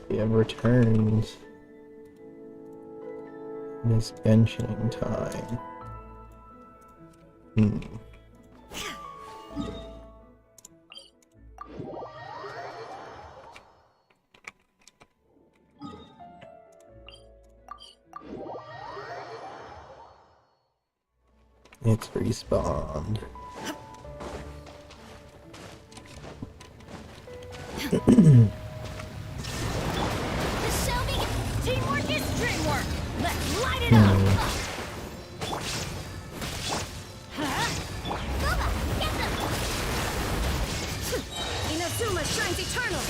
We have returned. It is Genshin time. It's respawned. Teamwork is dreamwork. Let's light it up. Boba, get them. Inazuma shines eternal.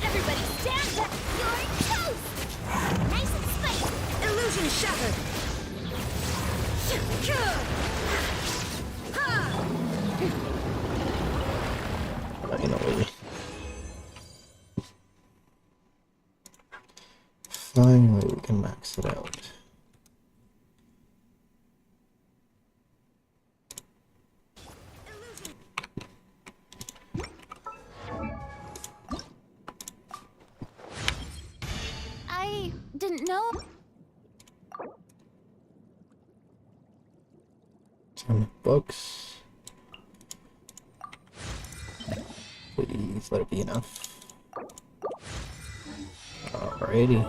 Everybody stand back. You're toast. Nice and spicy. Illusion shattered. Finally. Finally, we can max it out. I didn't know. Some books. Please let it be enough. Alrighty.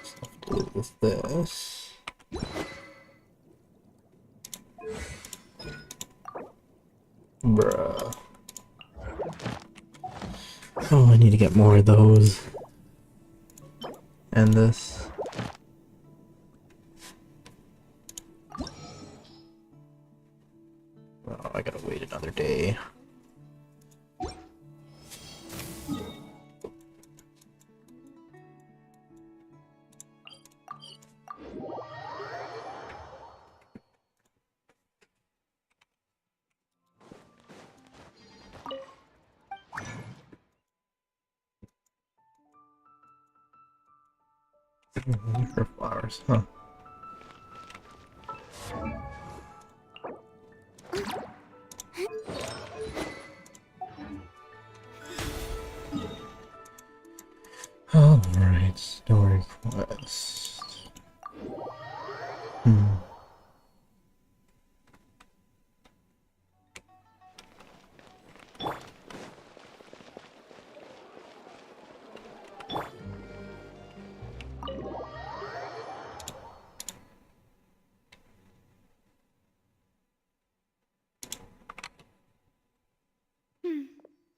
Stuff to do with this. Bruh. Oh, I need to get more of those. And this. Oh, I gotta wait another day. For flowers, huh? Alright, story quest.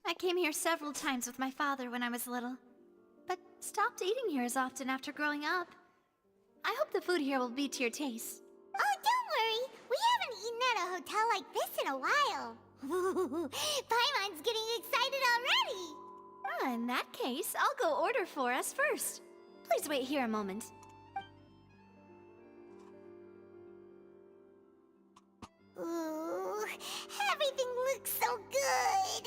I came here several times with my father when I was little, but stopped eating here as often after growing up. I hope the food here will be to your taste. Oh, don't worry. We haven't eaten at a hotel like this in a while. Paimon's getting excited already. In that case, I'll go order for us first. Please wait here a moment. Ooh, everything looks so good.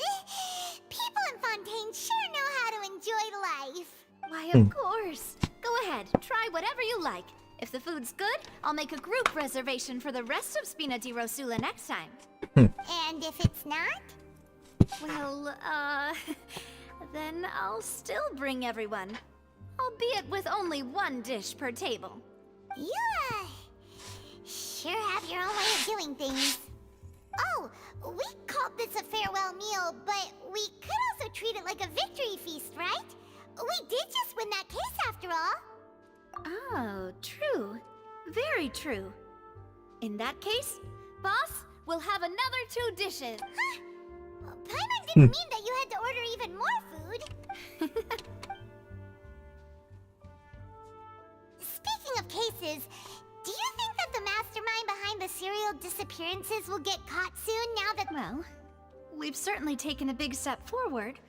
People in Fontaine sure know how to enjoy life. Why, of course. Go ahead, try whatever you like. If the food's good, I'll make a group reservation for the rest of Spina di Rosula next time. And if it's not? Well, then I'll still bring everyone. Albeit with only one dish per table. You, sure have your own way of doing things. Oh, we called this a farewell meal, but we could also treat it like a victory feast, right? We did just win that case after all. Oh, true. Very true. In that case, boss, we'll have another 2 dishes. Huh? Paimon didn't mean that you had to order even more food. Speaking of cases, do you think that the mastermind behind the serial disappearances will get caught soon now that... Well, we've certainly taken a big step forward,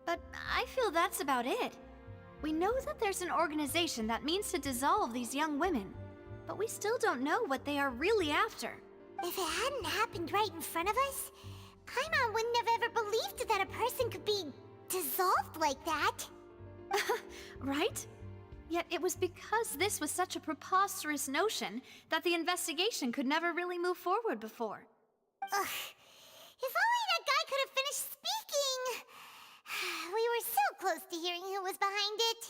but I feel that's about it. We know that there's an organization that means to dissolve these young women, but we still don't know what they are really after. If it hadn't happened right in front of us, Paimon wouldn't have ever believed that a person could be dissolved like that. Right? Yet it was because this was such a preposterous notion that the investigation could never really move forward before. Ugh. If only that guy could have finished speaking! We were so close to hearing who was behind it.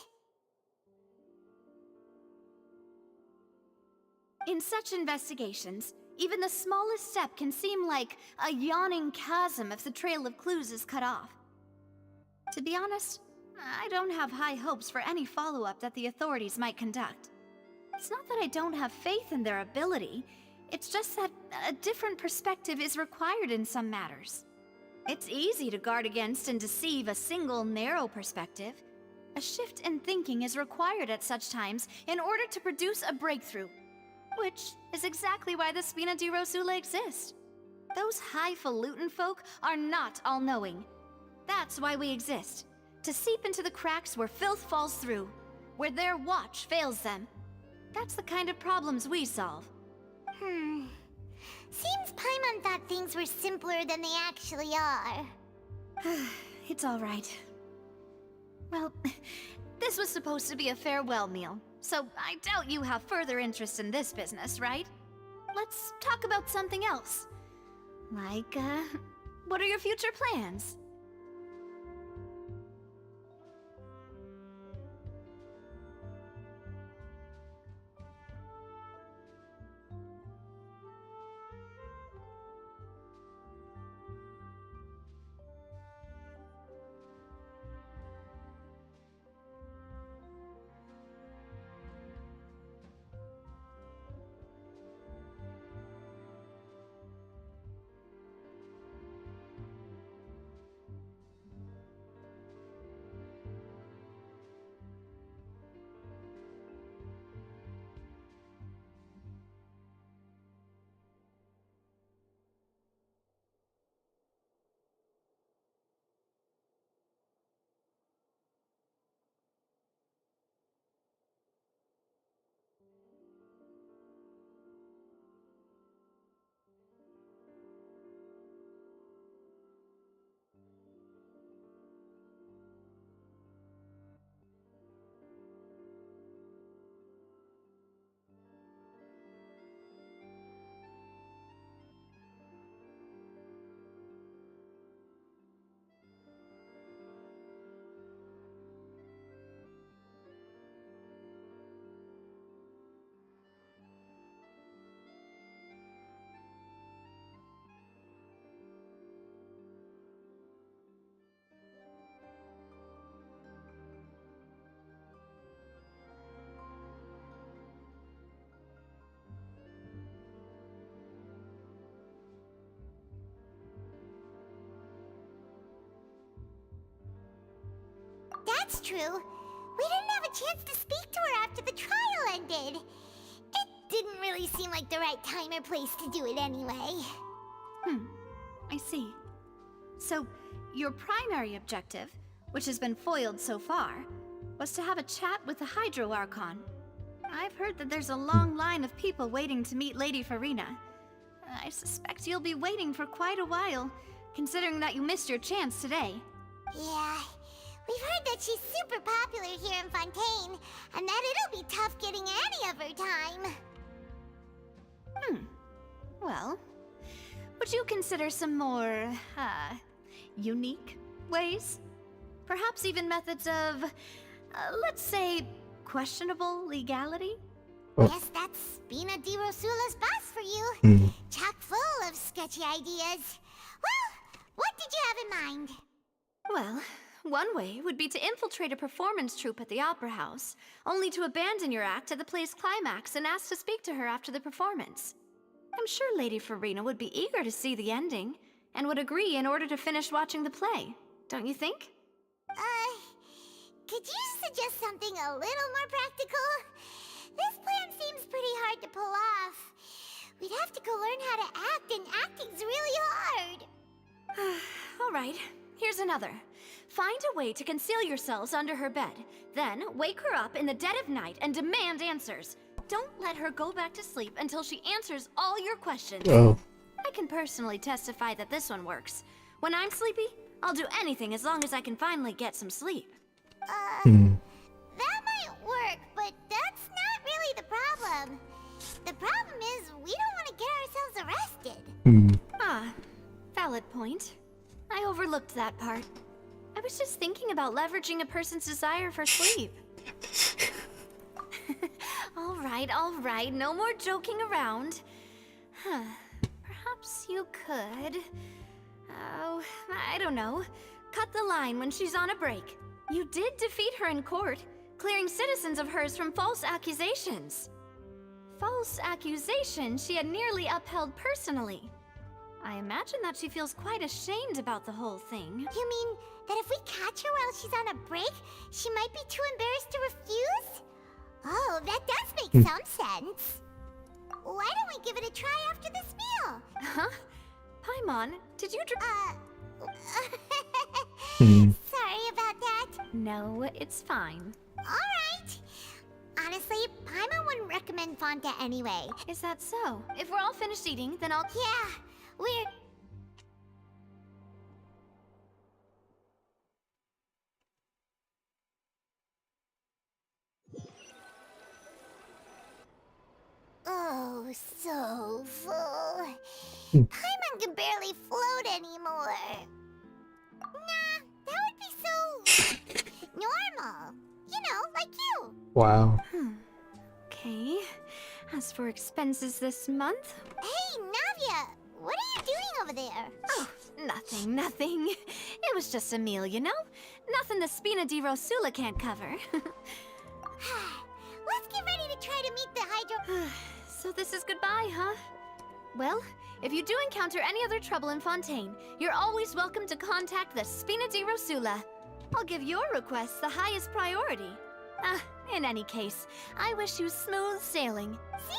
In such investigations, even the smallest step can seem like a yawning chasm if the trail of clues is cut off. To be honest, I don't have high hopes for any follow-up that the authorities might conduct. It's not that I don't have faith in their ability, it's just that a different perspective is required in some matters. It's easy to guard against and deceive a single narrow perspective. A shift in thinking is required at such times in order to produce a breakthrough. Which is exactly why the Spina di Rosula exist. Those highfalutin folk are not all-knowing. That's why we exist. To seep into the cracks where filth falls through, where their watch fails them. That's the kind of problems we solve. Seems Paimon thought things were simpler than they actually are. It's all right. Well, this was supposed to be a farewell meal, so I doubt you have further interest in this business, right? Let's talk about something else. Like, what are your future plans? That's true. We didn't have a chance to speak to her after the trial ended. It didn't really seem like the right time or place to do it anyway. I see. So, your primary objective, which has been foiled so far, was to have a chat with the Hydro Archon. I've heard that there's a long line of people waiting to meet Lady Farina. I suspect you'll be waiting for quite a while, considering that you missed your chance today. Yeah, we've heard that she's super popular here in Fontaine, and that it'll be tough getting any of her time. Well, would you consider some more, unique ways? Perhaps even methods of, let's say, questionable legality? Guess that's Spina di Rosula's boss for you. Chock full of sketchy ideas. Well, what did you have in mind? Well, one way would be to infiltrate a performance troupe at the Opera House, only to abandon your act at the play's climax and ask to speak to her after the performance. I'm sure Lady Farina would be eager to see the ending, and would agree in order to finish watching the play, don't you think? Could you suggest something a little more practical? This plan seems pretty hard to pull off. We'd have to go learn how to act, and acting's really hard. All right, here's another. Find a way to conceal yourselves under her bed. Then wake her up in the dead of night and demand answers. Don't let her go back to sleep until she answers all your questions. Oh. I can personally testify that this one works. When I'm sleepy, I'll do anything as long as I can finally get some sleep. That might work, Ah, valid point. I overlooked that part. I was just thinking about leveraging a person's desire for sleep. All right, no more joking around. Huh. Perhaps you could... Oh, I don't know. Cut the line when she's on a break. You did defeat her in court, clearing citizens of hers from false accusations. False accusations she had nearly upheld personally. I imagine that she feels quite ashamed about the whole thing. You mean that if we catch her while she's on a break, she might be too embarrassed to refuse? Oh, that does make some sense. Why don't we give it a try after this meal? Huh? Paimon, did you Sorry about that. No, it's fine. Alright. Honestly, Paimon wouldn't recommend Fonta anyway. Is that so? If we're all finished eating, then I'll... Yeah, we're... Oh, so full. Paimon can barely float anymore. Nah, that would be so... normal. You know, like you. Wow. Okay. As for expenses this month... Hey, Navia, what are you doing over there? Oh, nothing. It was just a meal, you know? Nothing the Spina di Rosula can't cover. Let's get ready to try to meet the Hydro... So this is goodbye, huh? Well, if you do encounter any other trouble in Fontaine, you're always welcome to contact the Spina di Rosula. I'll give your requests the highest priority. In any case, I wish you smooth sailing. See ya!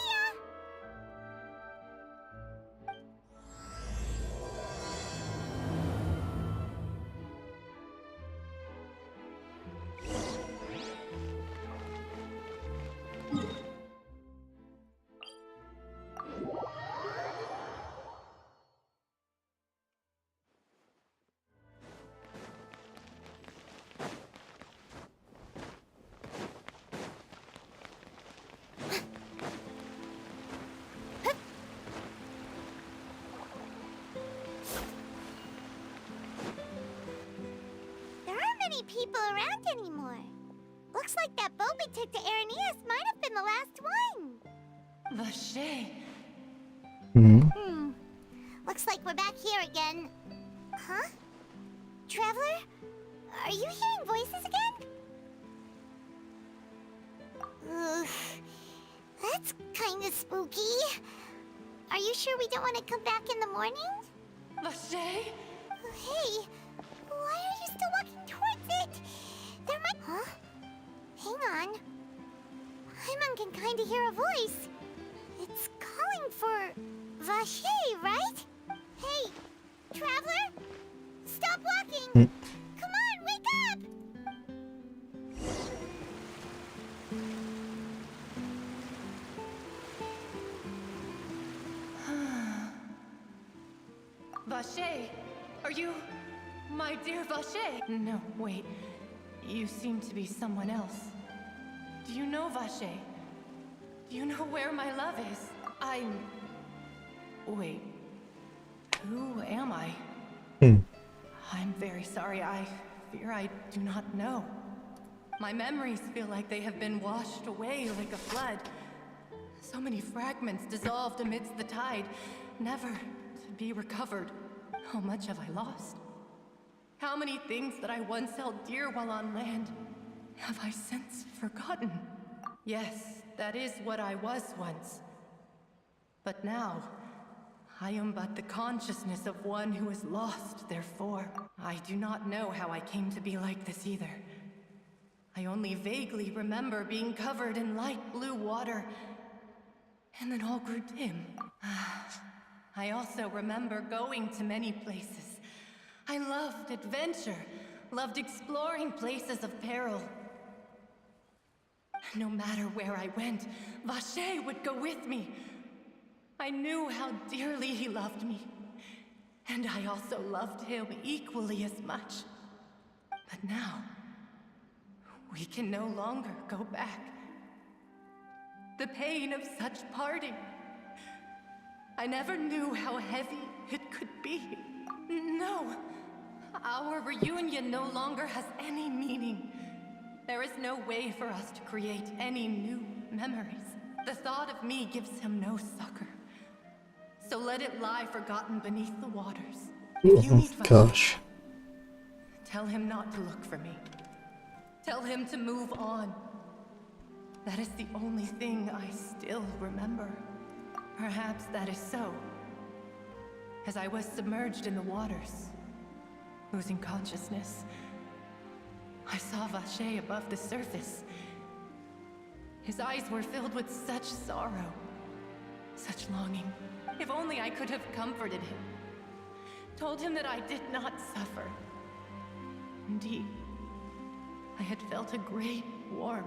People around anymore. Looks like that boat we took to Araneas might have been the last one. Vache. Looks like we're back here again. Huh? Traveler? Are you hearing voices again? Ugh. That's kinda spooky. Are you sure we don't want to come back in the morning? Vache? Hey, why are you still walking towards it? There might... Huh? Hang on. Paimon can kinda hear a voice. It's calling for... Vache, right? Hey, Traveler? Stop walking! Come on, wake up! Vache, are you... my dear Vache? No, wait. You seem to be someone else. Do you know Vache? Do you know where my love is? Wait. Who am I? I'm very sorry. I fear I do not know. My memories feel like they have been washed away like a flood. So many fragments dissolved amidst the tide, never to be recovered. How much have I lost? How many things that I once held dear while on land have I since forgotten? Yes, that is what I was once. But now, I am but the consciousness of one who is lost, therefore. I do not know how I came to be like this either. I only vaguely remember being covered in light blue water, and then all grew dim. I also remember going to many places. I loved adventure, loved exploring places of peril. No matter where I went, Vache would go with me. I knew how dearly he loved me, and I also loved him equally as much. But now, we can no longer go back. The pain of such parting. I never knew how heavy be. No. Our reunion no longer has any meaning. There is no way for us to create any new memories. The thought of me gives him no succor. So let it lie forgotten beneath the waters. If you meet Gosh. tell him not to look for me. Tell him to move on. That is the only thing I still remember. Perhaps that is so. As I was submerged in the waters, losing consciousness, I saw Vache above the surface. His eyes were filled with such sorrow, such longing. If only I could have comforted him, told him that I did not suffer. Indeed, I had felt a great warmth.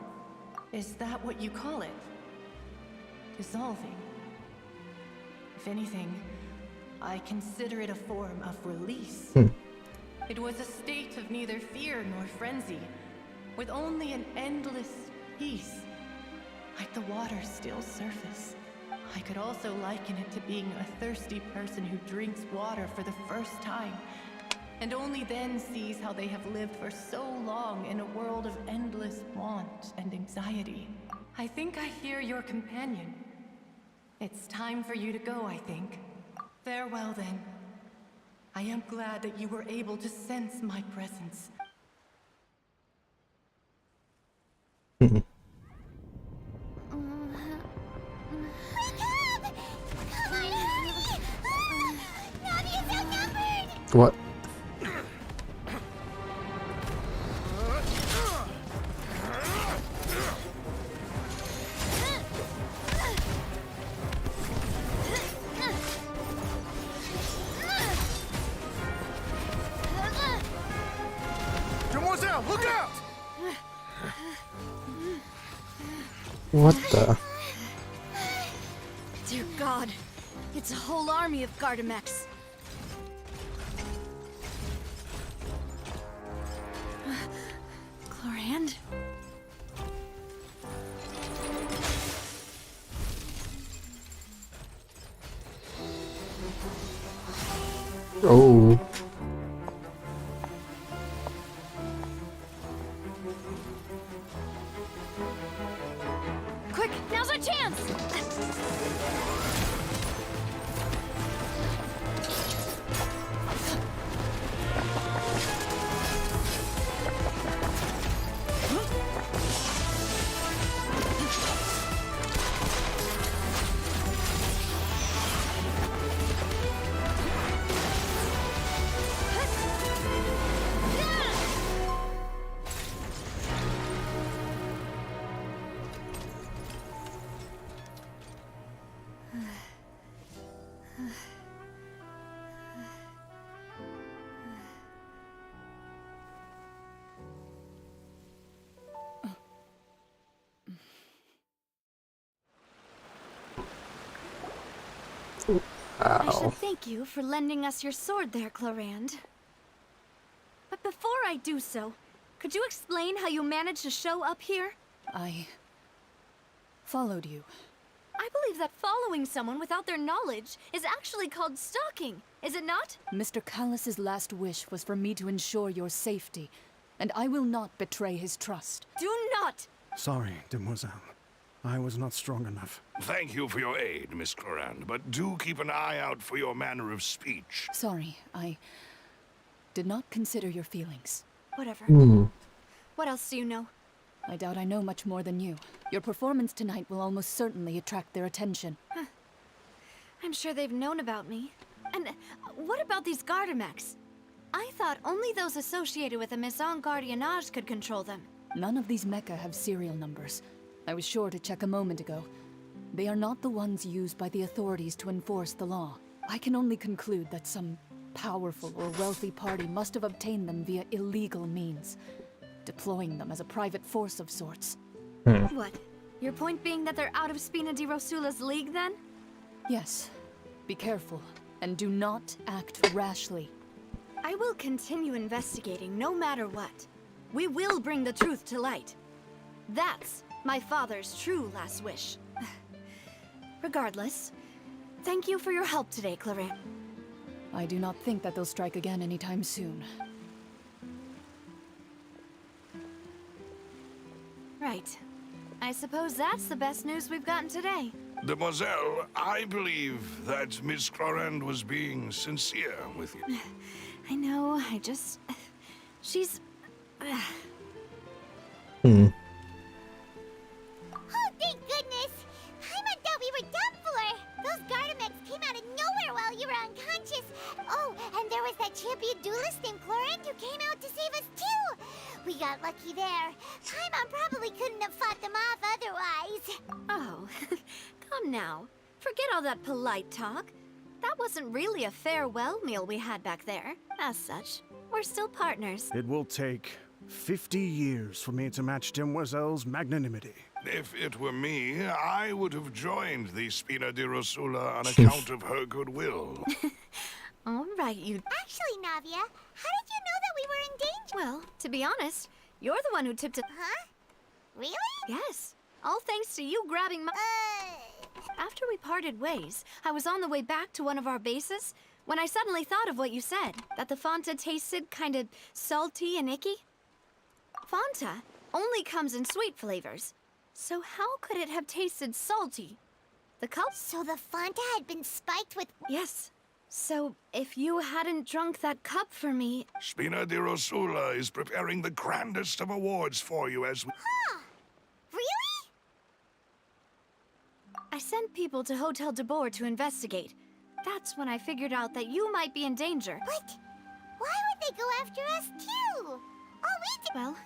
Is that what you call it? Dissolving. If anything, I consider it a form of release. It was a state of neither fear nor frenzy, with only an endless peace, like the water's still surface. I could also liken it to being a thirsty person who drinks water for the first time, and only then sees how they have lived for so long in a world of endless want and anxiety. I think I hear your companion. It's time for you to go, I think. Farewell, then. I am glad that you were able to sense my presence. What? Demoiselle, look out! What the? Dear God, it's a whole army of Gardamex. Chlorand? Oh. Quick, now's our chance! I should thank you for lending us your sword there, Chlorand. But before I do so, could you explain how you managed to show up here? I followed you. I believe that following someone without their knowledge is actually called stalking, is it not? Mr. Callus's last wish was for me to ensure your safety, and I will not betray his trust. Do not! Sorry, Demoiselle. I was not strong enough. Thank you for your aid, Miss Clorand, but do keep an eye out for your manner of speech. Sorry, I did not consider your feelings. Whatever. Hmm. What else do you know? I doubt I know much more than you. Your performance tonight will almost certainly attract their attention. I'm sure they've known about me. And what about these Gardamex? I thought only those associated with the Maison Gardiennage could control them. None of these mecha have serial numbers. I was sure to check a moment ago. They are not the ones used by the authorities to enforce the law. I can only conclude that some powerful or wealthy party must have obtained them via illegal means, deploying them as a private force of sorts. What? Your point being that they're out of Spina di Rosula's league, then? Yes. Be careful, and do not act rashly. I will continue investigating no matter what. We will bring the truth to light. That's my father's true last wish. Regardless, thank you for your help today, Clorand. I do not think that they'll strike again anytime soon. Right. I suppose that's the best news we've gotten today. Demoiselle, I believe that Miss Clorand was being sincere with you. I know, she's... Hmm. Oh, thank goodness! Paimon thought we were done for! Those Gardamex came out of nowhere while you were unconscious. Oh, and there was that champion duelist named Clorand who came out to save us too! We got lucky there. Paimon probably couldn't have fought them off otherwise. Oh, come now. Forget all that polite talk. That wasn't really a farewell meal we had back there. As such, we're still partners. It will take 50 years for me to match Demoiselle's magnanimity. If it were me, I would have joined the Spina di Rosula on account of her goodwill. All right, you... Actually, Navia, how did you know that we were in danger? Well, to be honest, you're the one who tipped it... Huh? Really? Yes. All thanks to you grabbing my... After we parted ways, I was on the way back to one of our bases when I suddenly thought of what you said, that the Fanta tasted kind of salty and icky. Fanta only comes in sweet flavors, so how could it have tasted salty? The cup? So the Fanta had been spiked with... Yes. So if you hadn't drunk that cup for me... Spina di Rosula is preparing the grandest of awards for you as we... Huh? Really? I sent people to Hotel de Boer to investigate. That's when I figured out that you might be in danger. But why would they go after us too? All we did... Well,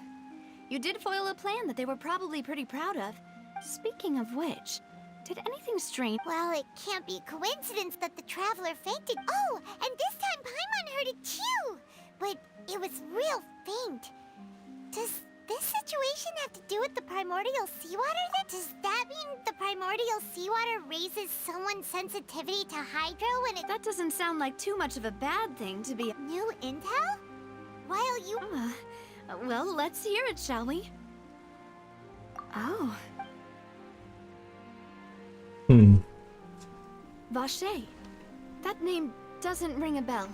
you did foil a plan that they were probably pretty proud of. Speaking of which, did anything strange... Well, it can't be coincidence that the Traveler fainted. Oh, and this time Paimon heard it too! But it was real faint. Does this situation have to do with the primordial seawater then? Does that mean the primordial seawater raises someone's sensitivity to hydro when it... That doesn't sound like too much of a bad thing to be... New intel? While you... Well, let's hear it, shall we? Oh. Hmm. Vache. That name doesn't ring a bell.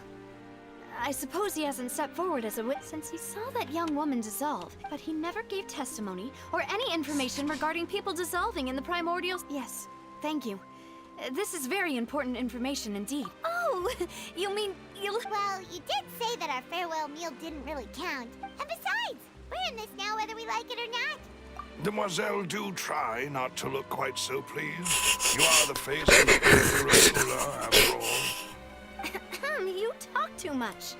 I suppose he hasn't stepped forward as a witness since he saw that young woman dissolve, but he never gave testimony or any information regarding people dissolving in the primordials. Yes, thank you. This is very important information indeed. Oh, you mean you'll... Well, you did say that our farewell meal didn't really count. And besides, we're in this now whether we like it or not. Demoiselle, do try not to look quite so pleased. You are the face of Spina di Rosula, after all. You talk too much.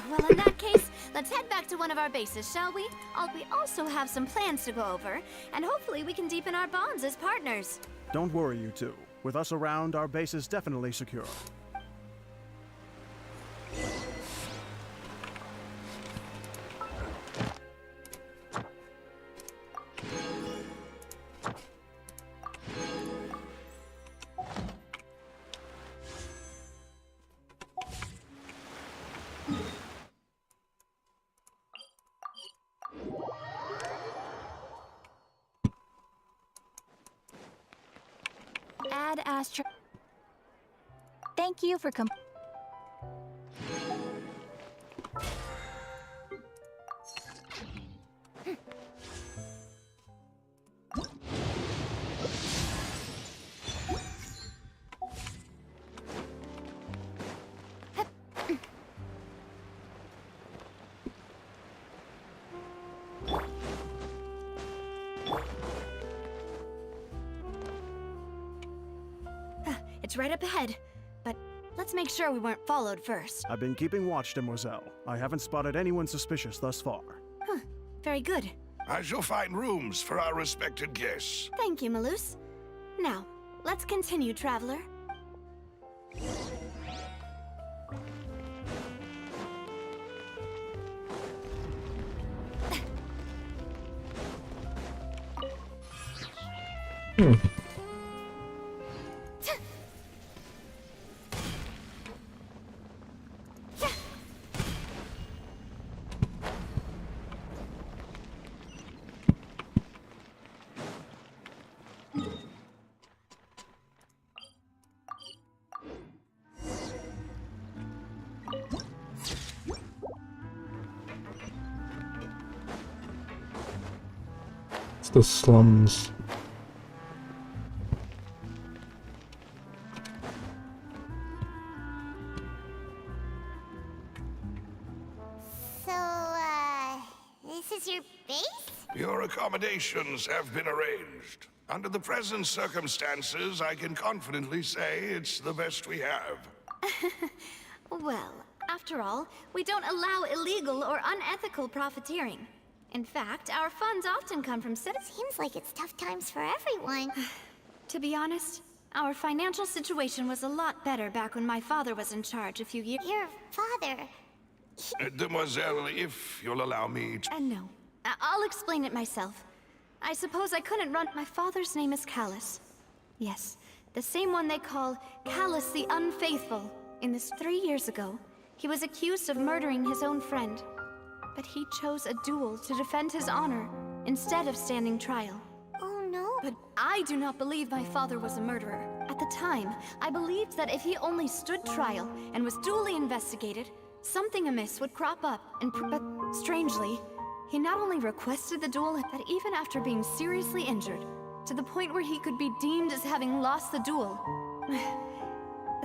Well, in that case, let's head back to one of our bases, shall we? We also have some plans to go over, and hopefully we can deepen our bonds as partners. Don't worry, you two. With us around, our base is definitely secure. Add Astro... Thank you for It's right up ahead, but let's make sure we weren't followed first. I've been keeping watch, Demoiselle. I haven't spotted anyone suspicious thus far. Huh, very good. I shall find rooms for our respected guests. Thank you, Malus. Now, let's continue, Traveler. It's the slums. So, this is your base? Your accommodations have been arranged. Under the present circumstances, I can confidently say it's the best we have. Well, after all, we don't allow illegal or unethical profiteering. In fact, our funds often come from citizens. Seems like it's tough times for everyone. To be honest, our financial situation was a lot better back when my father was in charge a few years. Your father... Demoiselle, if you'll allow me to... No. I'll explain it myself. I suppose I couldn't run... My father's name is Callus. Yes, the same one they call Callus the Unfaithful. In this 3 years ago, he was accused of murdering his own friend. But he chose a duel to defend his honor, instead of standing trial. Oh no. But I do not believe my father was a murderer. At the time, I believed that if he only stood trial and was duly investigated, something amiss would crop up but strangely, he not only requested the duel, but even after being seriously injured, to the point where he could be deemed as having lost the duel.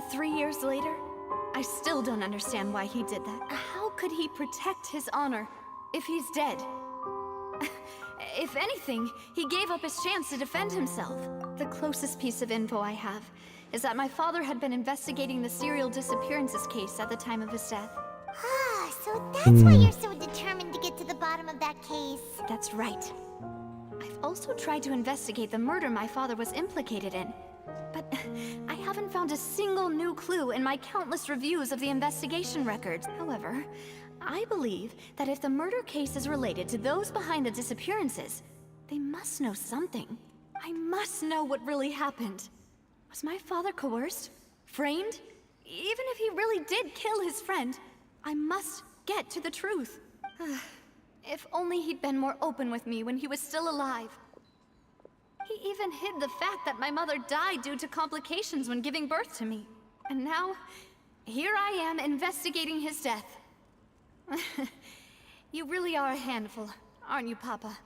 3 years later, I still don't understand why he did that. How could he protect his honor if he's dead? If anything, he gave up his chance to defend himself. The closest piece of info I have is that my father had been investigating the serial disappearances case at the time of his death. Ah, so that's why you're so determined to get to the bottom of that case. That's right. I've also tried to investigate the murder my father was implicated in, but I haven't found a single new clue in my countless reviews of the investigation records. However, I believe that if the murder case is related to those behind the disappearances, they must know something. I must know what really happened. Was my father coerced? Framed? Even if he really did kill his friend, I must get to the truth. If only he'd been more open with me when he was still alive. He even hid the fact that my mother died due to complications when giving birth to me. And now, here I am investigating his death. You really are a handful, aren't you, Papa?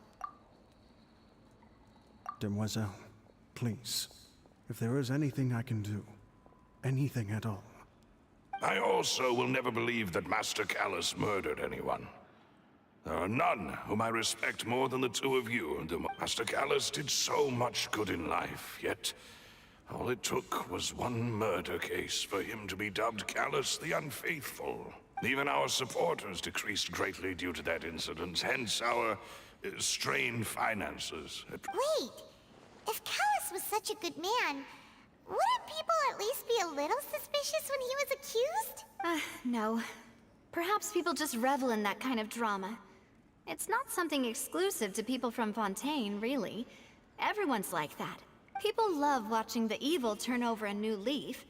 Demoiselle, please, if there is anything I can do, anything at all. I also will never believe that Master Callus murdered anyone. There are none whom I respect more than the two of you. Master Callus did so much good in life, yet all it took was one murder case for him to be dubbed Callus the Unfaithful. Even our supporters decreased greatly due to that incident, hence our strained finances. Wait, if Callus was such a good man, wouldn't people at least be a little suspicious when he was accused? No. Perhaps people just revel in that kind of drama. It's not something exclusive to people from Fontaine, really. Everyone's like that. People love watching the evil turn over a new leaf,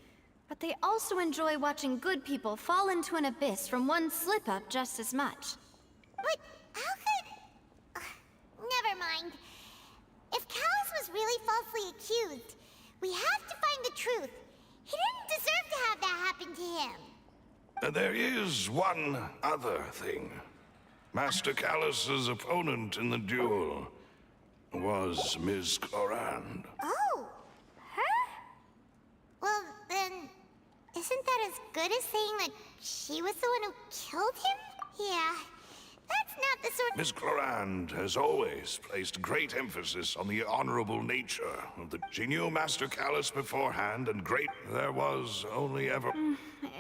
but they also enjoy watching good people fall into an abyss from one slip-up just as much. But how could... never mind. If Callus was really falsely accused, we have to find the truth. He didn't deserve to have that happen to him. There is one other thing. Master Callus's opponent in the duel was Ms. Clorand. Oh, her? Well, then, isn't that as good as saying that she was the one who killed him? Yeah, that's not the sort... Ms. Clorand has always placed great emphasis on the honorable nature of the... She knew Master Callus beforehand, and there was only ever...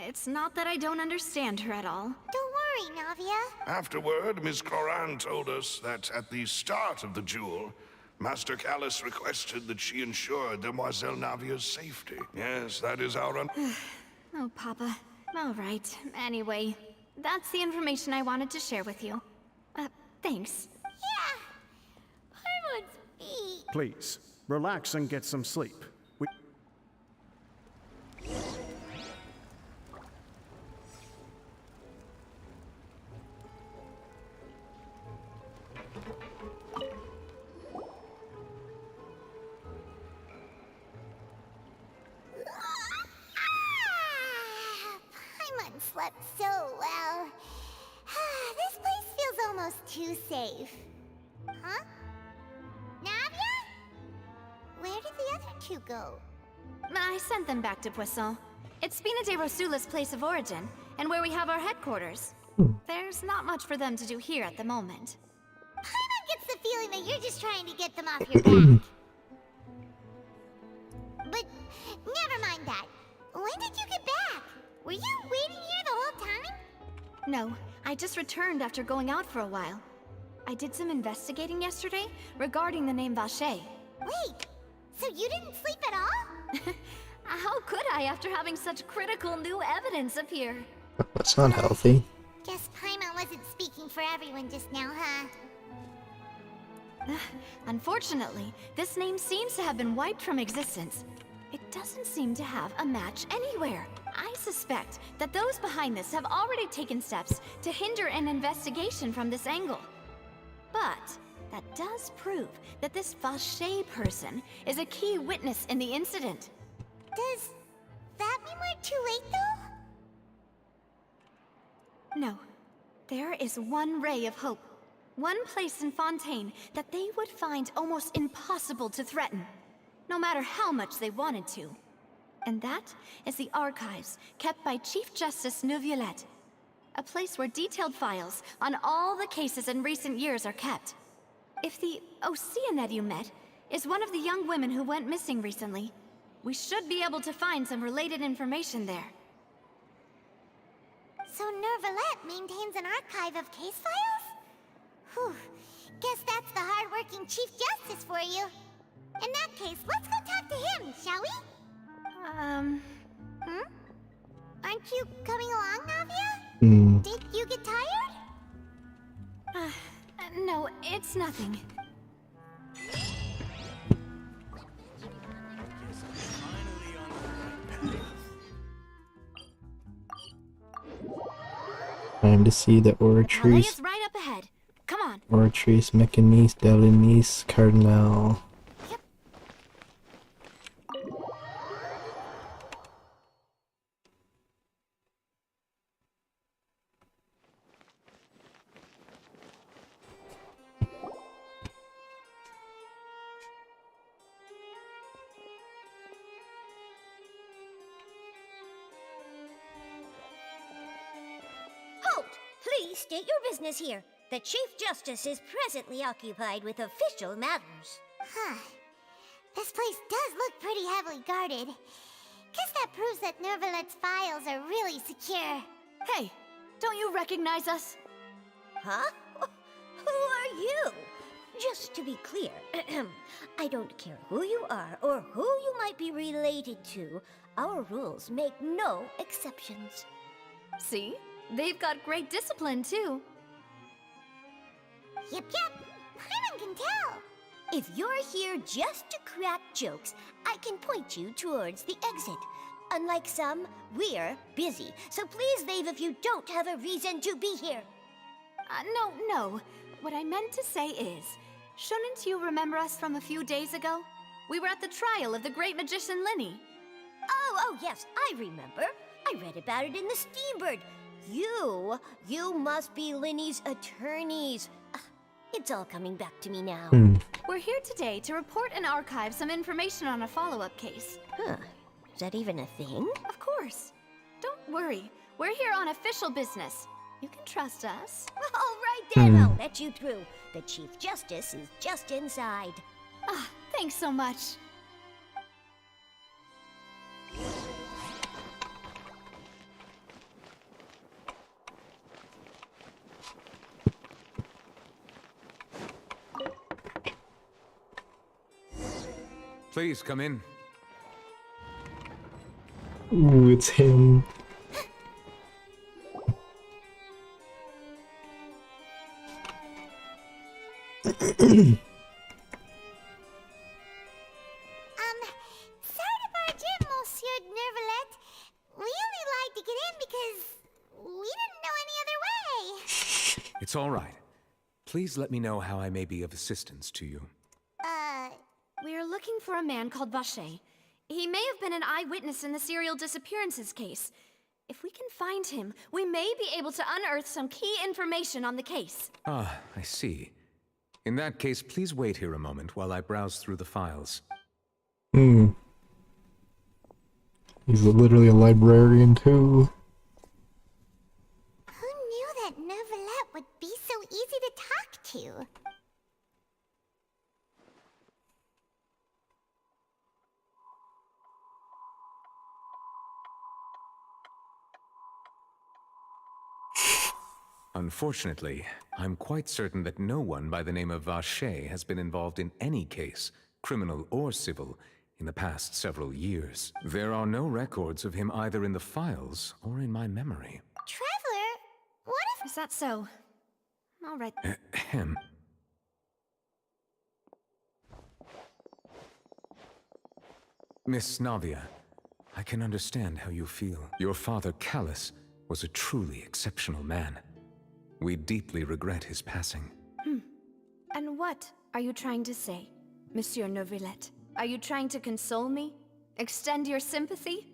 It's not that I don't understand her at all. Don't worry, Navia. Afterward, Ms. Clorand told us that at the start of the duel, Master Callus requested that she ensure Demoiselle Navia's safety. Yes, that is our... Oh, Papa. All right. Anyway, that's the information I wanted to share with you. Thanks. Yeah, I want to eat. Please, relax and get some sleep. Paimon slept so well. This place feels almost too safe. Huh? two go? I sent them back to Poisson. It's Spina de Rosula's place of origin, and where we have our headquarters. There's not much for them to do here at the moment. Paimon gets the feeling that you're just trying to get them off your back. But never mind that. When did you get back? Were you waiting here the whole time? No, I just returned after going out for a while. I did some investigating yesterday regarding the name Vache. Wait, so you didn't sleep at all? How could I after having such critical new evidence appear? That's not healthy. Guess Paimon wasn't speaking for everyone just now, huh? Unfortunately, this name seems to have been wiped from existence. It doesn't seem to have a match anywhere. I suspect that those behind this have already taken steps to hinder an investigation from this angle. But that does prove that this Vache person is a key witness in the incident. Does that mean we're too late, though? No. There is one ray of hope. One place in Fontaine that they would find almost impossible to threaten, no matter how much they wanted to. And that is the archives kept by Chief Justice Neuvillette. A place where detailed files on all the cases in recent years are kept. If the Oceanette you met is one of the young women who went missing recently, we should be able to find some related information there. So Neuvillette maintains an archive of case files? Whew. Guess that's the hard-working Chief Justice for you. In that case, let's go talk to him, shall we? Aren't you coming along, Navia? Did you get tired? No, it's nothing. Time to see the Palais Oratrice. is right up ahead. Come on. Oratrice, Mechanice, Delinice, Cardinal. Halt! Please state your business here. The Chief Justice is presently occupied with official matters. Huh. This place does look pretty heavily guarded. Guess that proves that Neuvillette's files are really secure. Hey, don't you recognize us? Huh? Who are you? Just to be clear, I don't care who you are or who you might be related to. Our rules make no exceptions. See? They've got great discipline, too. Yep. Paimon can tell. If you're here just to crack jokes, I can point you towards the exit. Unlike some, we're busy, so please leave if you don't have a reason to be here. No. What I meant to say is, shouldn't you remember us from a few days ago? We were at the trial of the great magician Linny. Oh, yes, I remember. I read about it in the Steambird. You must be Linny's attorneys. It's all coming back to me now. We're here today to report and archive some information on a follow-up case. Huh. Is that even a thing? Of course. Don't worry. We're here on official business. You can trust us. All right then, I'll let you through. The Chief Justice is just inside. Thanks so much. Please come in. Ooh, it's him. Sorry to barge in, Monsieur Neuvillette. We only lied to get in because we didn't know any other way. It's all right. Please let me know how I may be of assistance to you. We're looking for a man called Vache. He may have been an eyewitness in the serial disappearances case. If we can find him, we may be able to unearth some key information on the case. Ah, I see. In that case, please wait here a moment while I browse through the files. Hmm. He's literally a librarian too. Who knew that Neuvillette would be so easy to talk to? Unfortunately, I'm quite certain that no one by the name of Vacher has been involved in any case, criminal or civil, in the past several years. There are no records of him either in the files or in my memory. Traveler, what if... Is that so? All right. Ahem. Miss Navia, I can understand how you feel. Your father, Callus, was a truly exceptional man. We deeply regret his passing. And what are you trying to say, Monsieur Neuvillette? Are you trying to console me? Extend your sympathy?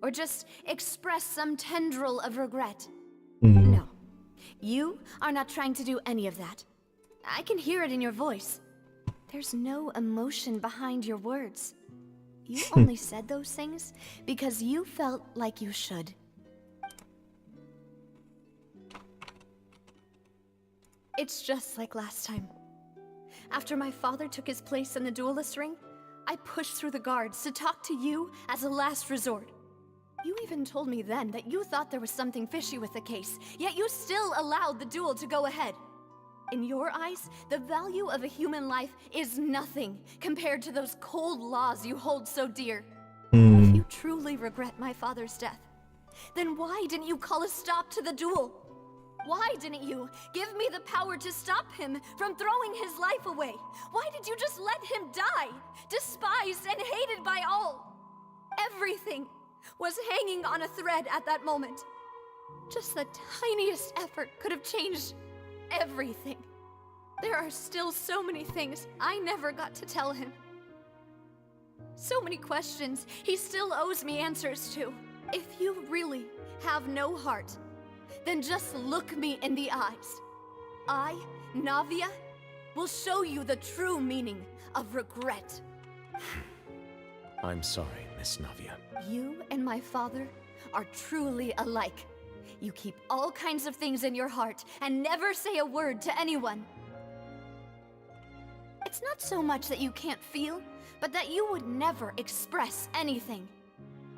Or just express some tendril of regret? No. You are not trying to do any of that. I can hear it in your voice. There's no emotion behind your words. You only said those things because you felt like you should. It's just like last time. After my father took his place in the duelist ring, I pushed through the guards to talk to you as a last resort. You even told me then that you thought there was something fishy with the case, yet you still allowed the duel to go ahead. In your eyes, the value of a human life is nothing compared to those cold laws you hold so dear. If you truly regret my father's death, then why didn't you call a stop to the duel? Why didn't you give me the power to stop him from throwing his life away? Why did you just let him die, despised and hated by all? Everything was hanging on a thread at that moment. Just the tiniest effort could have changed everything. There are still so many things I never got to tell him. So many questions he still owes me answers to. If you really have no heart, then just look me in the eyes. I, Navia, will show you the true meaning of regret. I'm sorry, Miss Navia. You and my father are truly alike. You keep all kinds of things in your heart and never say a word to anyone. It's not so much that you can't feel, but that you would never express anything.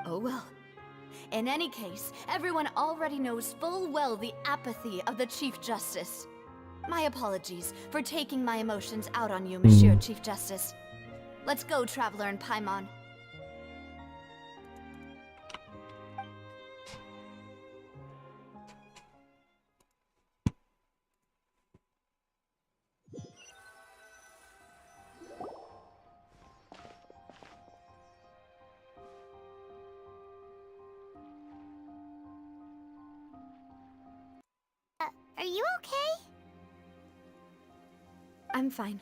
Oh well. In any case, everyone already knows full well the apathy of the Chief Justice. My apologies for taking my emotions out on you, Monsieur Chief Justice. Let's go, Traveler and Paimon. Are you okay? I'm fine.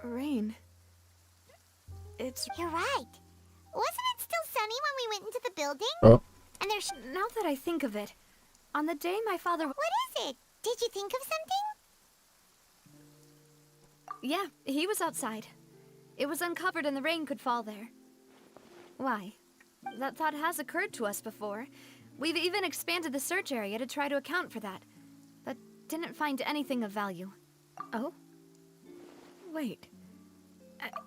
Rain. It's... You're right. Wasn't it still sunny when we went into the building? Oh. And there's... Now that I think of it, on the day my father... What is it? Did you think of something? Yeah, he was outside. It was uncovered and the rain could fall there. Why? That thought has occurred to us before. We've even expanded the search area to try to account for that, but didn't find anything of value. Oh? Wait.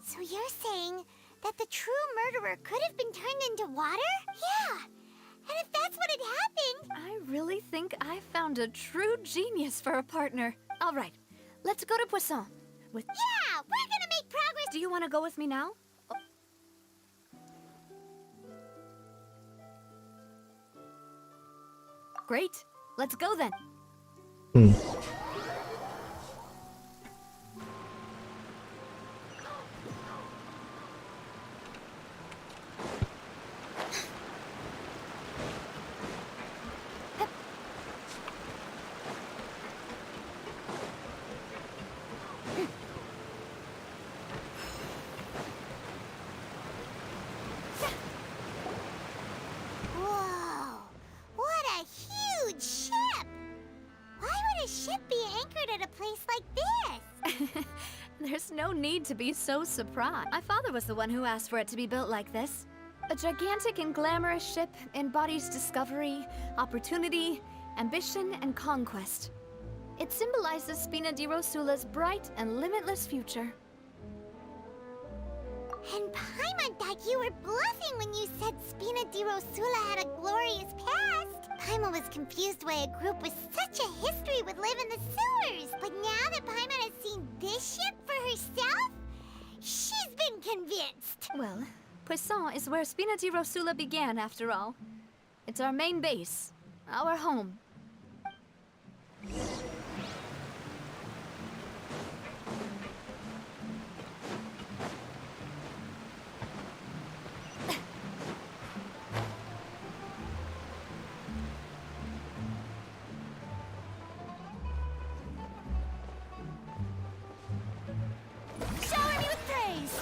So you're saying that the true murderer could have been turned into water? Yeah! And if that's what had happened... I really think I found a true genius for a partner. All right, let's go to Poisson. With... Yeah! We're gonna make progress! Do you want to go with me now? Great. Let's go then. Whoa! What a huge ship! Why would a ship be There's no need to be so surprised. My father was the one who asked for it to be built like this. A gigantic and glamorous ship embodies discovery, opportunity, ambition, and conquest. It symbolizes Spina di Rosula's bright and limitless future. And Paimon thought you were bluffing when you said Spina di Rosula had a glorious past. Paimon was confused why a group with such a history would live in the sewers. But now that Paimon has seen this ship for herself, she's been convinced. Well, Poisson is where Spina di Rosula began, after all. It's our main base, our home. Shower me with praise!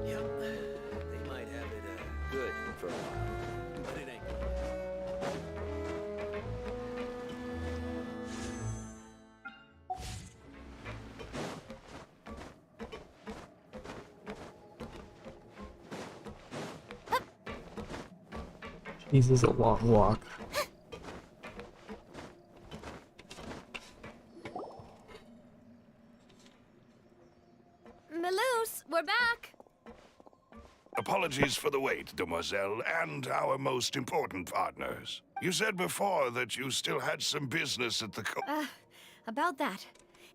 Yep, they might have it good for a while, but it ain't. Jesus, a long walk. Melus, we're back! Apologies for the wait, demoiselle, and our most important partners. You said before that you still had some business at the About that.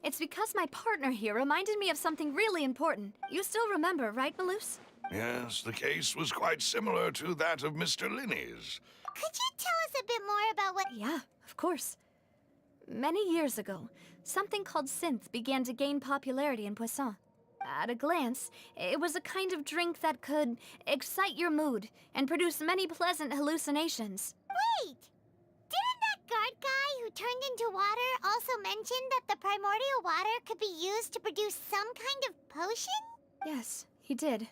It's because my partner here reminded me of something really important. You still remember, right, Melus? Yes, the case was quite similar to that of Mr. Linney's. Could you tell us a bit more about what... Yeah, of course. Many years ago, something called synth began to gain popularity in Poisson. At a glance, it was a kind of drink that could excite your mood and produce many pleasant hallucinations. Wait! Didn't that guard guy who turned into water also mention that the primordial water could be used to produce some kind of potion? Yes, he did.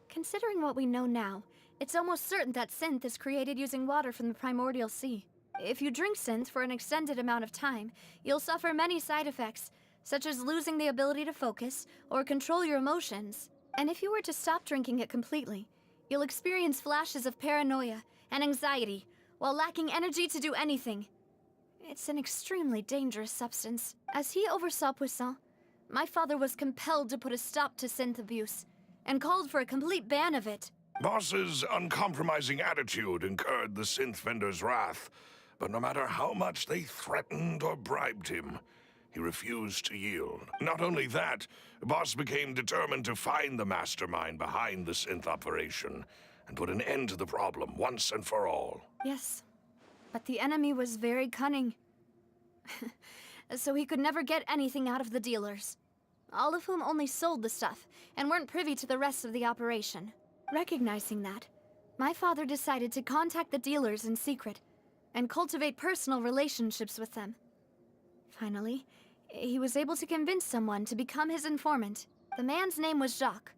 Considering what we know now, it's almost certain that synth is created using water from the primordial sea. If you drink synth for an extended amount of time, you'll suffer many side effects, such as losing the ability to focus or control your emotions. And if you were to stop drinking it completely, you'll experience flashes of paranoia and anxiety while lacking energy to do anything. It's an extremely dangerous substance. As he oversaw Poisson, my father was compelled to put a stop to synth abuse and called for a complete ban of it. Boss's uncompromising attitude incurred the synth vendor's wrath, but no matter how much they threatened or bribed him, he refused to yield. Not only that, Boss became determined to find the mastermind behind the synth operation and put an end to the problem once and for all. Yes, but the enemy was very cunning. So he could never get anything out of the dealers, all of whom only sold the stuff and weren't privy to the rest of the operation. Recognizing that, my father decided to contact the dealers in secret and cultivate personal relationships with them. Finally, he was able to convince someone to become his informant. The man's name was Jacques.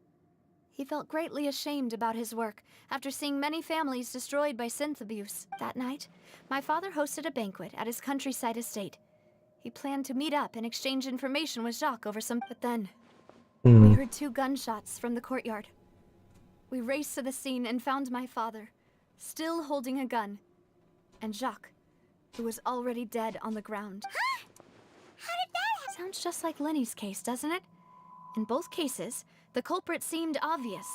He felt greatly ashamed about his work after seeing many families destroyed by synth abuse. That night, my father hosted a banquet at his countryside estate. He planned to meet up and exchange information with Jacques over some... But then, we heard 2 gunshots from the courtyard. We raced to the scene and found my father, still holding a gun, and Jacques, who was already dead on the ground. How did that happen? Sounds just like Lenny's case, doesn't it? In both cases, the culprit seemed obvious,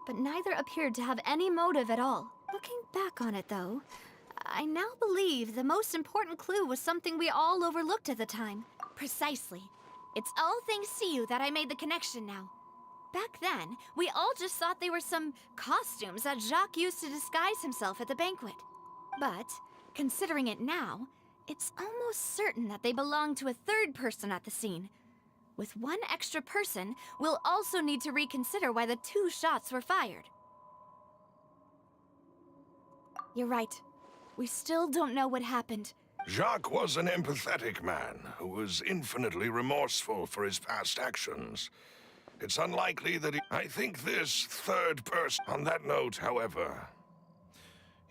but neither appeared to have any motive at all. Looking back on it, though, I now believe the most important clue was something we all overlooked at the time. Precisely. It's all thanks to you that I made the connection now. Back then, we all just thought they were some costumes that Jacques used to disguise himself at the banquet. But, considering it now, it's almost certain that they belong to a third person at the scene. With one extra person, we'll also need to reconsider why the 2 shots were fired. You're right. We still don't know what happened, Jacques was an empathetic man who was infinitely remorseful for his past actions. It's unlikely that I think this third person... On that note, however,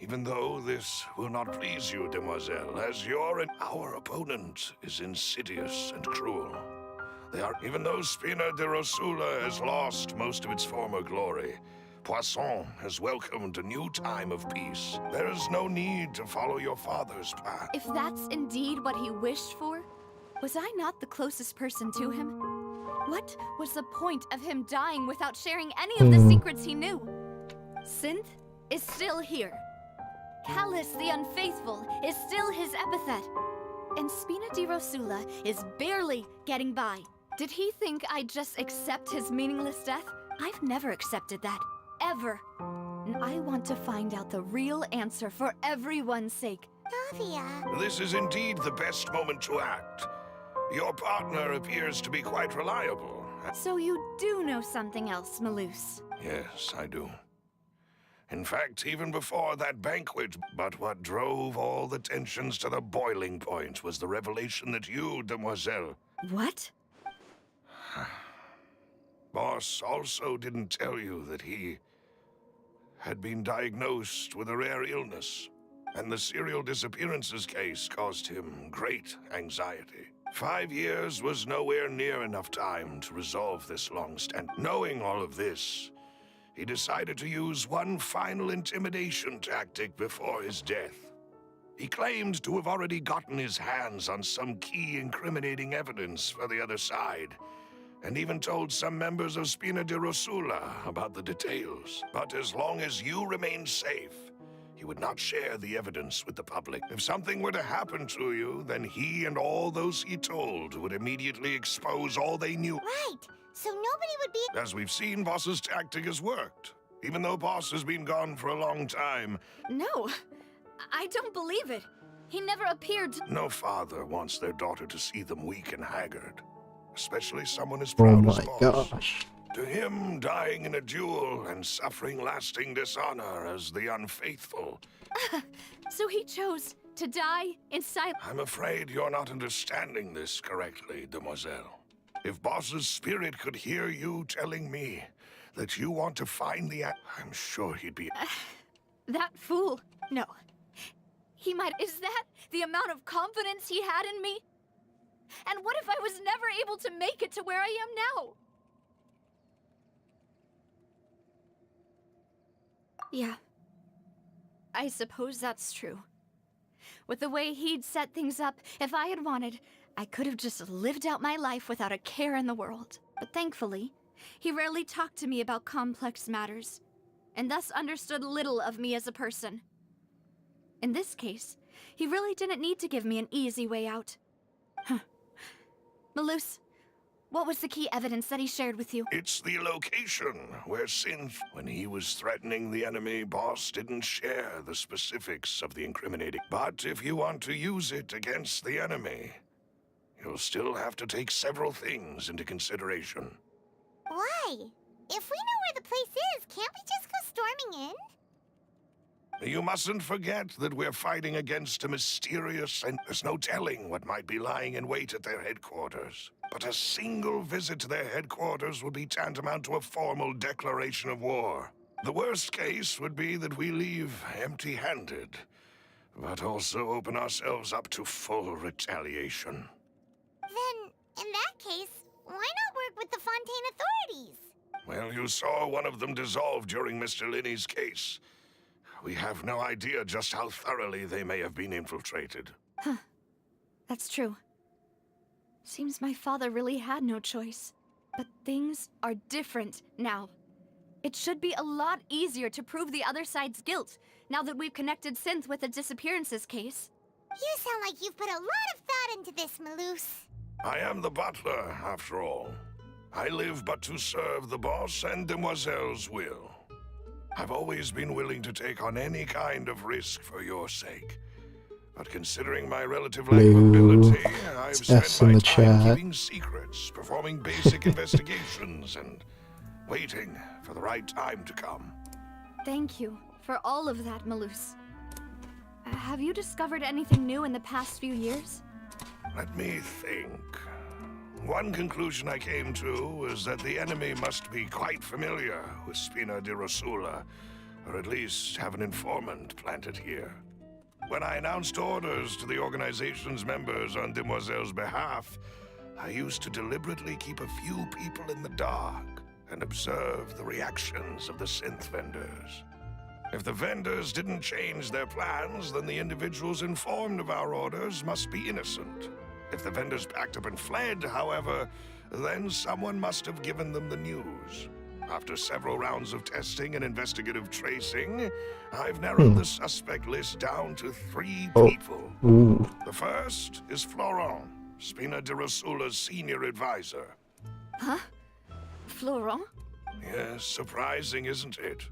even though this will not please you, demoiselle, as your and our opponent is insidious and cruel. Even though Spina de Rosula has lost most of its former glory, Poisson has welcomed a new time of peace. There is no need to follow your father's path. If that's indeed what he wished for, was I not the closest person to him? What was the point of him dying without sharing any of the secrets he knew? Synth is still here. Callus the Unfaithful is still his epithet. And Spina di Rosula is barely getting by. Did he think I'd just accept his meaningless death? I've never accepted that. Ever. And I want to find out the real answer for everyone's sake. Navia. This is indeed the best moment to act. Your partner appears to be quite reliable. So you do know something else, Malus? Yes, I do. In fact, even before that banquet, but what drove all the tensions to the boiling point was the revelation that you, demoiselle... What? Boss also didn't tell you that he had been diagnosed with a rare illness, and the serial disappearances case caused him great anxiety. 5 years was nowhere near enough time to resolve this long-standing. Knowing all of this, he decided to use one final intimidation tactic before his death. He claimed to have already gotten his hands on some key incriminating evidence for the other side, and even told some members of Spina de Rosula about the details. But as long as you remained safe, he would not share the evidence with the public. If something were to happen to you, then he and all those he told would immediately expose all they knew. Right. So nobody would be... As we've seen, Boss's tactic has worked. Even though Boss has been gone for a long time. No, I don't believe it. He never appeared to... No father wants their daughter to see them weak and haggard. Especially someone as Oh proud as my Boss. gosh. To him, dying in a duel and suffering lasting dishonor as the unfaithful. So he chose to die in silence. I'm afraid you're not understanding this correctly, demoiselle. If Boss's spirit could hear you telling me that you want to find the... I'm sure he'd be... That fool. No. He might... Is that the amount of confidence he had in me? And what if I was never able to make it to where I am now? Yeah. I suppose that's true. With the way he'd set things up, if I had wanted, I could have just lived out my life without a care in the world. But thankfully, he rarely talked to me about complex matters, and thus understood little of me as a person. In this case, he really didn't need to give me an easy way out. Huh. Malus, what was the key evidence that he shared with you? It's the location where Synth... When he was threatening the enemy, Boss didn't share the specifics of the incriminating. But if you want to use it against the enemy, you'll still have to take several things into consideration. Why? If we know where the place is, can't we just go storming in? You mustn't forget that we're fighting against a mysterious and there's no telling what might be lying in wait at their headquarters. But a single visit to their headquarters would be tantamount to a formal declaration of war. The worst case would be that we leave empty-handed, but also open ourselves up to full retaliation. Then, in that case, why not work with the Fontaine authorities? Well, you saw one of them dissolve during Mr. Linney's case. We have no idea just how thoroughly they may have been infiltrated. Huh. That's true. Seems my father really had no choice. But things are different now. It should be a lot easier to prove the other side's guilt, now that we've connected Synth with the disappearances case. You sound like you've put a lot of thought into this, Malus. I am the butler, after all. I live but to serve the boss and demoiselle's will. I've always been willing to take on any kind of risk for your sake. But considering my relative lack of ability, I've spent my time keeping secrets, performing basic investigations, and waiting for the right time to come. Thank you for all of that, Malus. Have you discovered anything new in the past few years? Let me think. One conclusion I came to was that the enemy must be quite familiar with Spina di Rosula, or at least have an informant planted here. When I announced orders to the organization's members on Demoiselle's behalf, I used to deliberately keep a few people in the dark and observe the reactions of the synth vendors. If the vendors didn't change their plans, then the individuals informed of our orders must be innocent. If the vendors packed up and fled, however, then someone must have given them the news. After several rounds of testing and investigative tracing, I've narrowed the suspect list down to 3 people. Ooh. The first is Florent, Spina di Rosula's senior advisor. Huh? Florent? Yes, surprising, isn't it?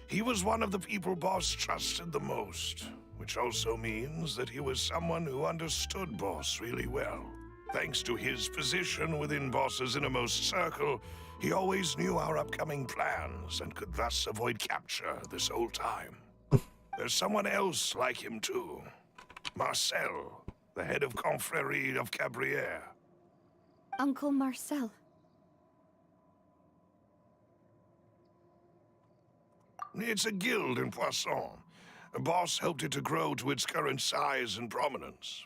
He was one of the people Boss trusted the most, which also means that he was someone who understood Boss really well. Thanks to his position within Boss's innermost circle, he always knew our upcoming plans and could thus avoid capture this whole time. There's someone else like him too. Marcel, the head of Confrérie of Cabrières. Uncle Marcel. It's a guild in Poisson. Boss helped it to grow to its current size and prominence.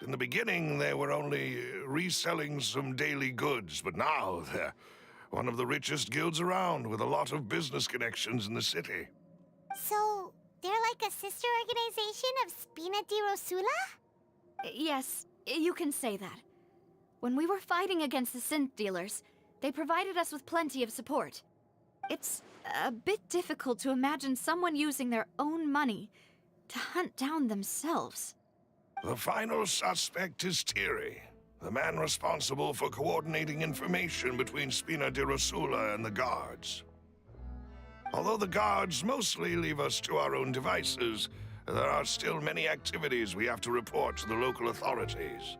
In the beginning, they were only reselling some daily goods, but now they're one of the richest guilds around with a lot of business connections in the city. So, they're like a sister organization of Spina di Rosula? Yes, you can say that. When we were fighting against the synth dealers, they provided us with plenty of support. It's a bit difficult to imagine someone using their own money to hunt down themselves. The final suspect is Thierry, the man responsible for coordinating information between Spina di Rosula and the guards. Although the guards mostly leave us to our own devices, there are still many activities we have to report to the local authorities.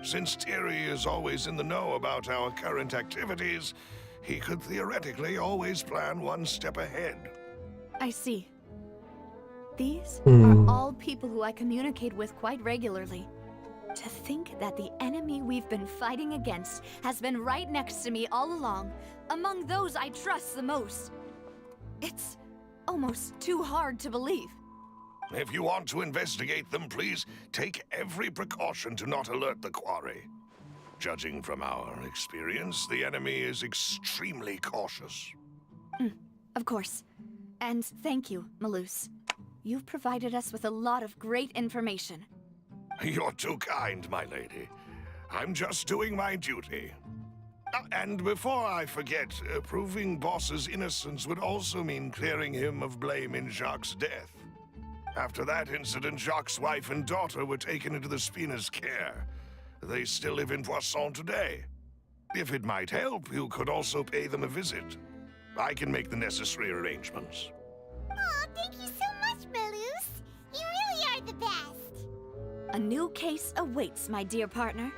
Since Thierry is always in the know about our current activities, he could theoretically always plan one step ahead. I see. These are all people who I communicate with quite regularly. To think that the enemy we've been fighting against has been right next to me all along, among those I trust the most. It's almost too hard to believe. If you want to investigate them, please take every precaution to not alert the quarry. Judging from our experience, the enemy is extremely cautious. Of course. And thank you, Malus. You've provided us with a lot of great information. You're too kind, my lady. I'm just doing my duty. And before I forget, proving Boss's innocence would also mean clearing him of blame in Jacques' death. After that incident, Jacques' wife and daughter were taken into the Spina's care. They still live in Poisson today. If it might help, you could also pay them a visit. I can make the necessary arrangements. Aw, thank you so much, Malus. You really are the best. A new case awaits, my dear partner.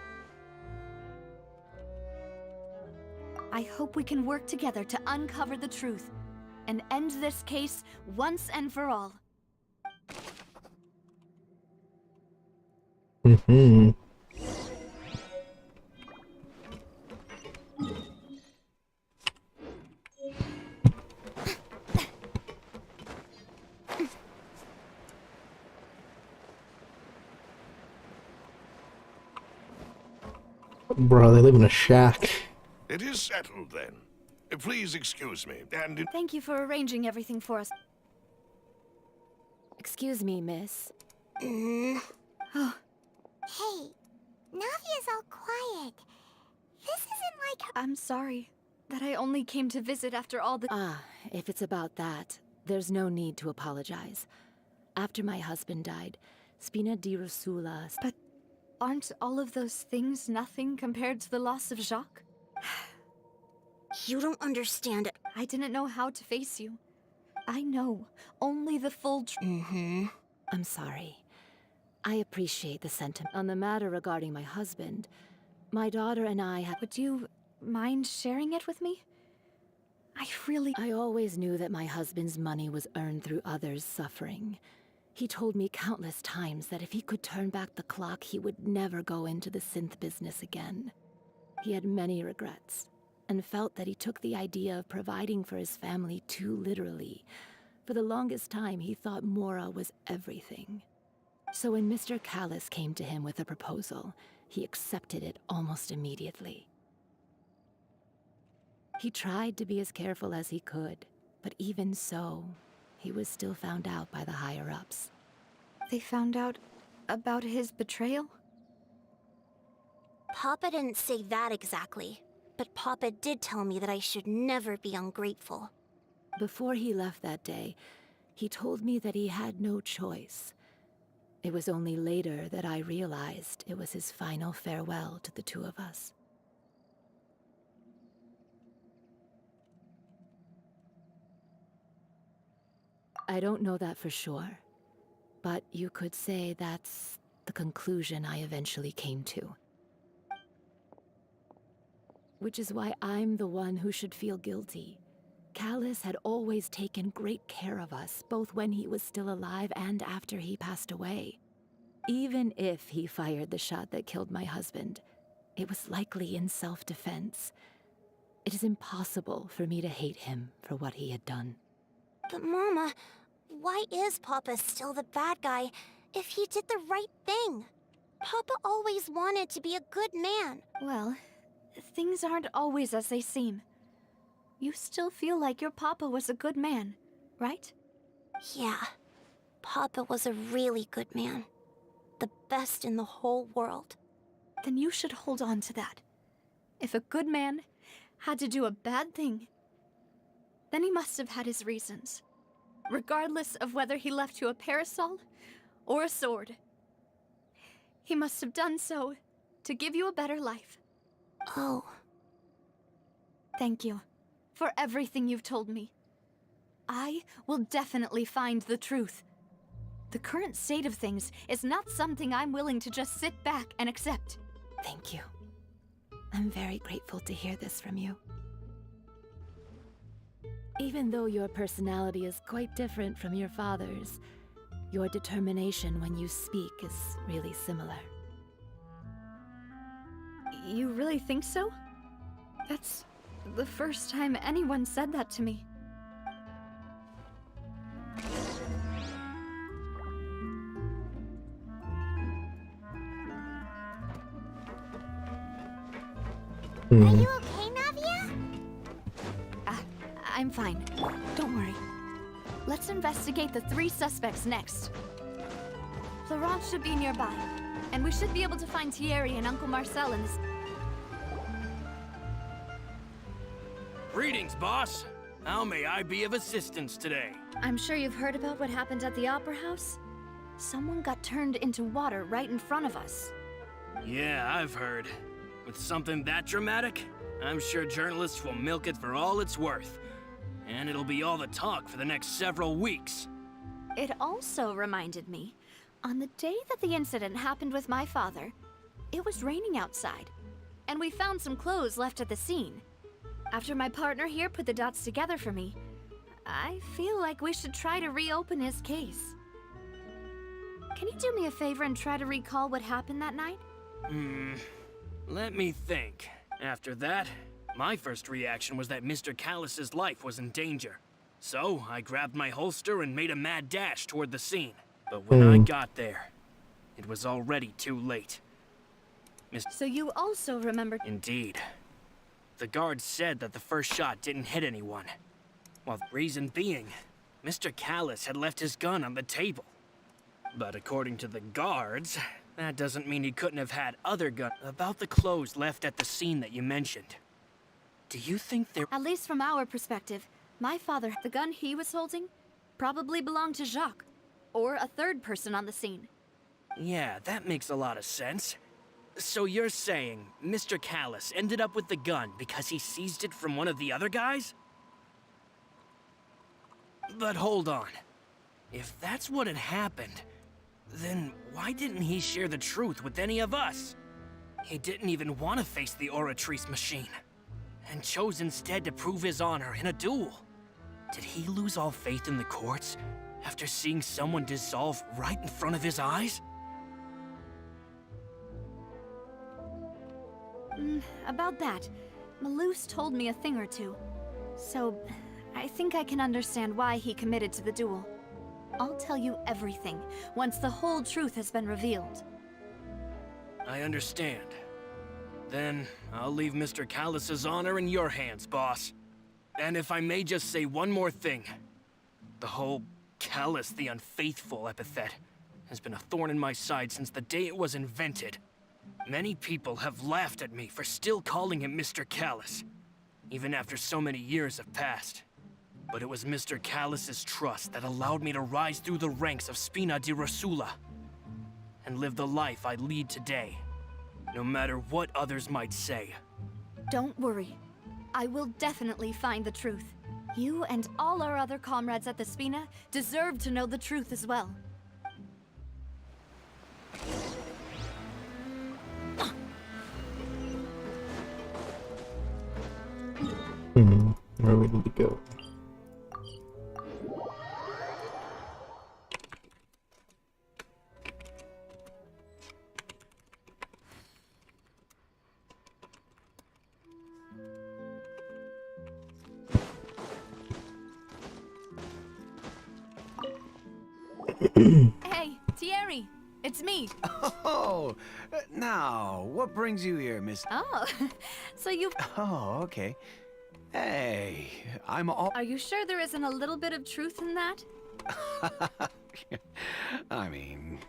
I hope we can work together to uncover the truth and end this case once and for all. Bro, they live in a shack. It is settled, then. Please excuse me, and... Thank you for arranging everything for us. Excuse me, miss. Hey, Navia's all quiet. This isn't like her. I'm sorry that I only came to visit after all the... If it's about that, there's no need to apologize. After my husband died, Spina di Rosula... But aren't all of those things nothing compared to the loss of Jacques? You don't understand it. I didn't know how to face you. I know only the full truth. I'm sorry. I appreciate the sentiment. On the matter regarding my husband, my daughter and I have... Would you mind sharing it with me? I always knew that my husband's money was earned through others' suffering. He told me countless times that if he could turn back the clock, he would never go into the synth business again. He had many regrets, and felt that he took the idea of providing for his family too literally. For the longest time, he thought Mora was everything. So when Mr. Callus came to him with a proposal, he accepted it almost immediately. He tried to be as careful as he could, but even so, he was still found out by the higher-ups. They found out about his betrayal? Papa didn't say that exactly, but Papa did tell me that I should never be ungrateful. Before he left that day, he told me that he had no choice. It was only later that I realized it was his final farewell to the two of us. I don't know that for sure, but you could say that's the conclusion I eventually came to. Which is why I'm the one who should feel guilty. Callus had always taken great care of us, both when he was still alive and after he passed away. Even if he fired the shot that killed my husband, it was likely in self-defense. It is impossible for me to hate him for what he had done. But Mama, why is Papa still the bad guy if he did the right thing? Papa always wanted to be a good man. Well, things aren't always as they seem. You still feel like your papa was a good man, right? Yeah, Papa was a really good man. The best in the whole world. Then you should hold on to that. If a good man had to do a bad thing, then he must have had his reasons. Regardless of whether he left you a parasol or a sword. He must have done so to give you a better life. Oh. Thank you for everything you've told me. I will definitely find the truth. The current state of things is not something I'm willing to just sit back and accept. Thank you. I'm very grateful to hear this from you. Even though your personality is quite different from your father's, your determination when you speak is really similar. You really think so? That's the first time anyone said that to me. Are you okay, Navia? I'm fine. Don't worry. Let's investigate the 3 suspects next. Florent should be nearby, and we should be able to find Thierry and Uncle Marcel in this... Greetings, boss. How may I be of assistance today? I'm sure you've heard about what happened at the Opera House? Someone got turned into water right in front of us. Yeah, I've heard. With something that dramatic, I'm sure journalists will milk it for all it's worth. And it'll be all the talk for the next several weeks. It also reminded me, on the day that the incident happened with my father, it was raining outside, and we found some clothes left at the scene. After my partner here put the dots together for me, I feel like we should try to reopen his case. Can you do me a favor and try to recall what happened that night? Let me think. After that, my first reaction was that Mr. Callus's life was in danger. So, I grabbed my holster and made a mad dash toward the scene. But when I got there, it was already too late. So you also remembered... Indeed. The guards said that the first shot didn't hit anyone. Well, the reason being, Mr. Callus had left his gun on the table. But according to the guards, that doesn't mean he couldn't have had other guns. About the clothes left at the scene that you mentioned. Do you think they're... At least from our perspective, my father, the gun he was holding, probably belonged to Jacques, or a third person on the scene. Yeah, that makes a lot of sense. So you're saying Mr. Callus ended up with the gun because he seized it from one of the other guys? But hold on. If that's what had happened, then why didn't he share the truth with any of us? He didn't even want to face the Oratrice machine, and chose instead to prove his honor in a duel. Did he lose all faith in the courts After seeing someone dissolve right in front of his eyes? About that, Malus told me a thing or two. So, I think I can understand why he committed to the duel. I'll tell you everything, once the whole truth has been revealed. I understand. Then, I'll leave Mr. Callus's honor in your hands, boss. And if I may just say one more thing. The whole Callus the Unfaithful epithet has been a thorn in my side since the day it was invented. Many people have laughed at me for still calling him Mr. Callus, even after so many years have passed. But it was Mr. Callus's trust that allowed me to rise through the ranks of Spina di Rosula and live the life I lead today, no matter what others might say. Don't worry. I will definitely find the truth. You and all our other comrades at the Spina deserve to know the truth as well. Where we need to go. Hey, Thierry! It's me! Oh, now, what brings you here, Miss... Oh, so you... Oh, okay. Hey, I'm all... Are you sure there isn't a little bit of truth in that? I mean,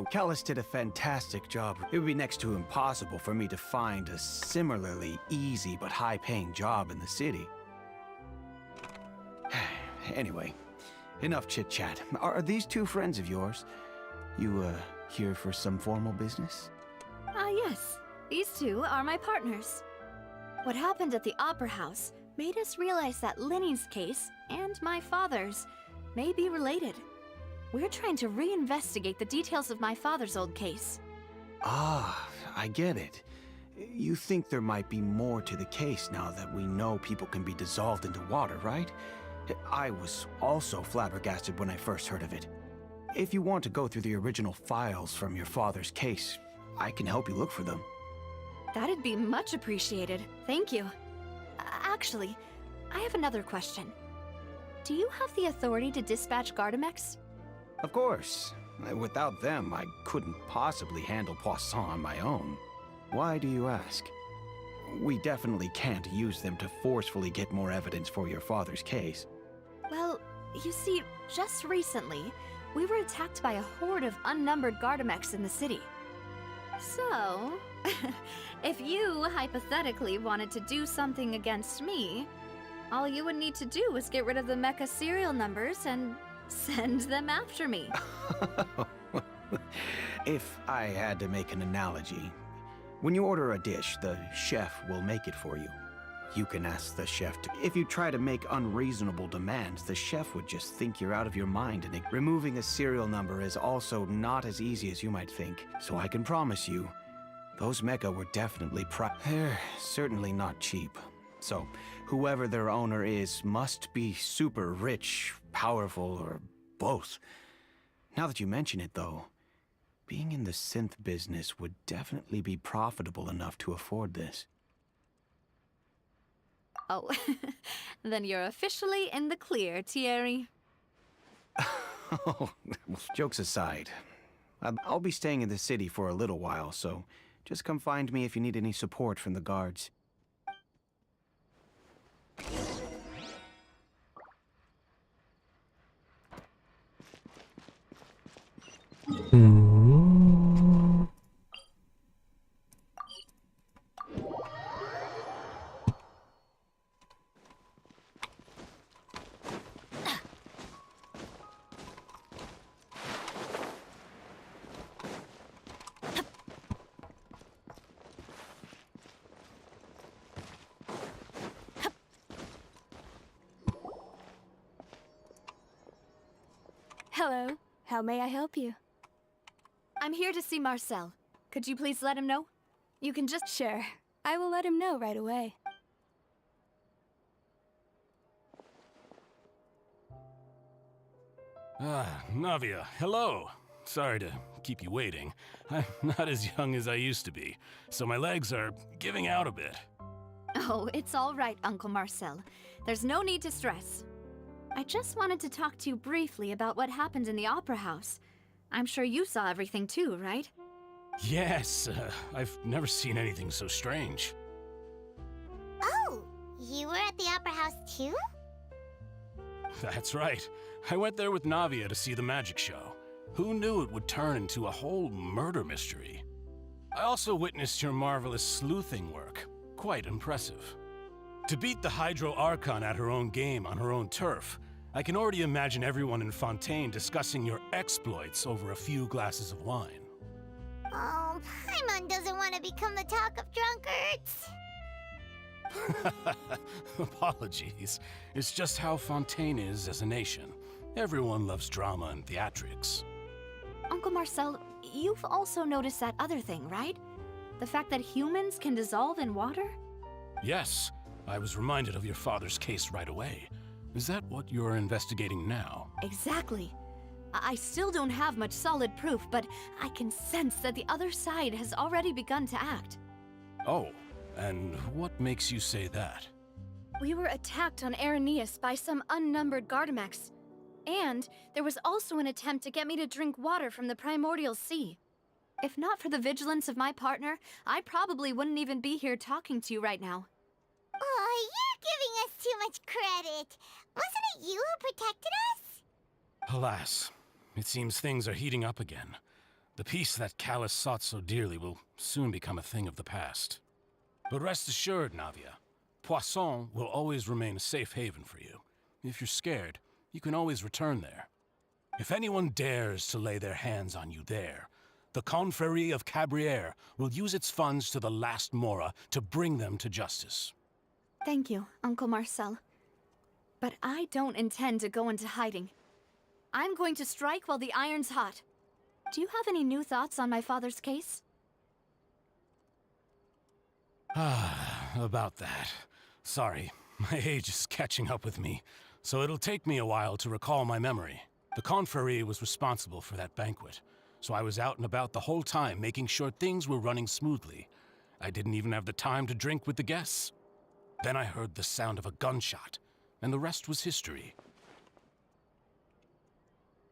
Callus did a fantastic job. It would be next to impossible for me to find a similarly easy but high-paying job in the city. Anyway, enough chit-chat. Are these two friends of yours? You, here for some formal business? Yes. These two are my partners. What happened at the Opera House made us realize that Linny's case and my father's may be related. We're trying to reinvestigate the details of my father's old case. Ah, I get it. You think there might be more to the case now that we know people can be dissolved into water, right? I was also flabbergasted when I first heard of it. If you want to go through the original files from your father's case, I can help you look for them. That'd be much appreciated. Thank you. Actually, I have another question. Do you have the authority to dispatch Gardamex? Of course. Without them, I couldn't possibly handle Poisson on my own. Why do you ask? We definitely can't use them to forcefully get more evidence for your father's case. Well, you see, just recently, we were attacked by a horde of unnumbered Gardamex in the city. So, if you hypothetically wanted to do something against me, all you would need to do is get rid of the mecha serial numbers and send them after me. If I had to make an analogy, when you order a dish, the chef will make it for you. You can ask the chef to... If you try to make unreasonable demands, the chef would just think you're out of your mind, and removing a serial number is also not as easy as you might think. So I can promise you, those mecha were definitely they're certainly not cheap. So, whoever their owner is must be super rich, powerful, or both. Now that you mention it, though, being in the synth business would definitely be profitable enough to afford this. Oh, then you're officially in the clear, Thierry. Oh, jokes aside, I'll be staying in the city for a little while, so just come find me if you need any support from the guards. Hello. How may I help you? I'm here to see Marcel. Could you please let him know? You can just... Sure. I will let him know right away. Ah, Navia, hello. Sorry to keep you waiting. I'm not as young as I used to be, so my legs are giving out a bit. Oh, it's all right, Uncle Marcel. There's no need to stress. I just wanted to talk to you briefly about what happened in the Opera House. I'm sure you saw everything too, right? Yes, I've never seen anything so strange. Oh, you were at the Opera House too? That's right. I went there with Navia to see the magic show. Who knew it would turn into a whole murder mystery? I also witnessed your marvelous sleuthing work. Quite impressive. To beat the Hydro Archon at her own game on her own turf, I can already imagine everyone in Fontaine discussing your exploits over a few glasses of wine. Oh, Paimon doesn't want to become the talk of drunkards. Apologies. It's just how Fontaine is as a nation. Everyone loves drama and theatrics. Uncle Marcel, you've also noticed that other thing, right? The fact that humans can dissolve in water? Yes, I was reminded of your father's case right away. Is that what you're investigating now? Exactly. I still don't have much solid proof, but I can sense that the other side has already begun to act. Oh, and what makes you say that? We were attacked on Araneus by some unnumbered Gardamex. And there was also an attempt to get me to drink water from the primordial sea. If not for the vigilance of my partner, I probably wouldn't even be here talking to you right now. Oh, you're giving us too much credit. Wasn't it you who protected us? Alas, it seems things are heating up again. The peace that Callus sought so dearly will soon become a thing of the past. But rest assured, Navia, Poisson will always remain a safe haven for you. If you're scared, you can always return there. If anyone dares to lay their hands on you there, the Confrérie of Cabrières will use its funds to the last Mora to bring them to justice. Thank you, Uncle Marcel. But I don't intend to go into hiding. I'm going to strike while the iron's hot. Do you have any new thoughts on my father's case? About that. Sorry, my age is catching up with me, so it'll take me a while to recall my memory. The Confrérie was responsible for that banquet, so I was out and about the whole time making sure things were running smoothly. I didn't even have the time to drink with the guests. Then I heard the sound of a gunshot, and the rest was history.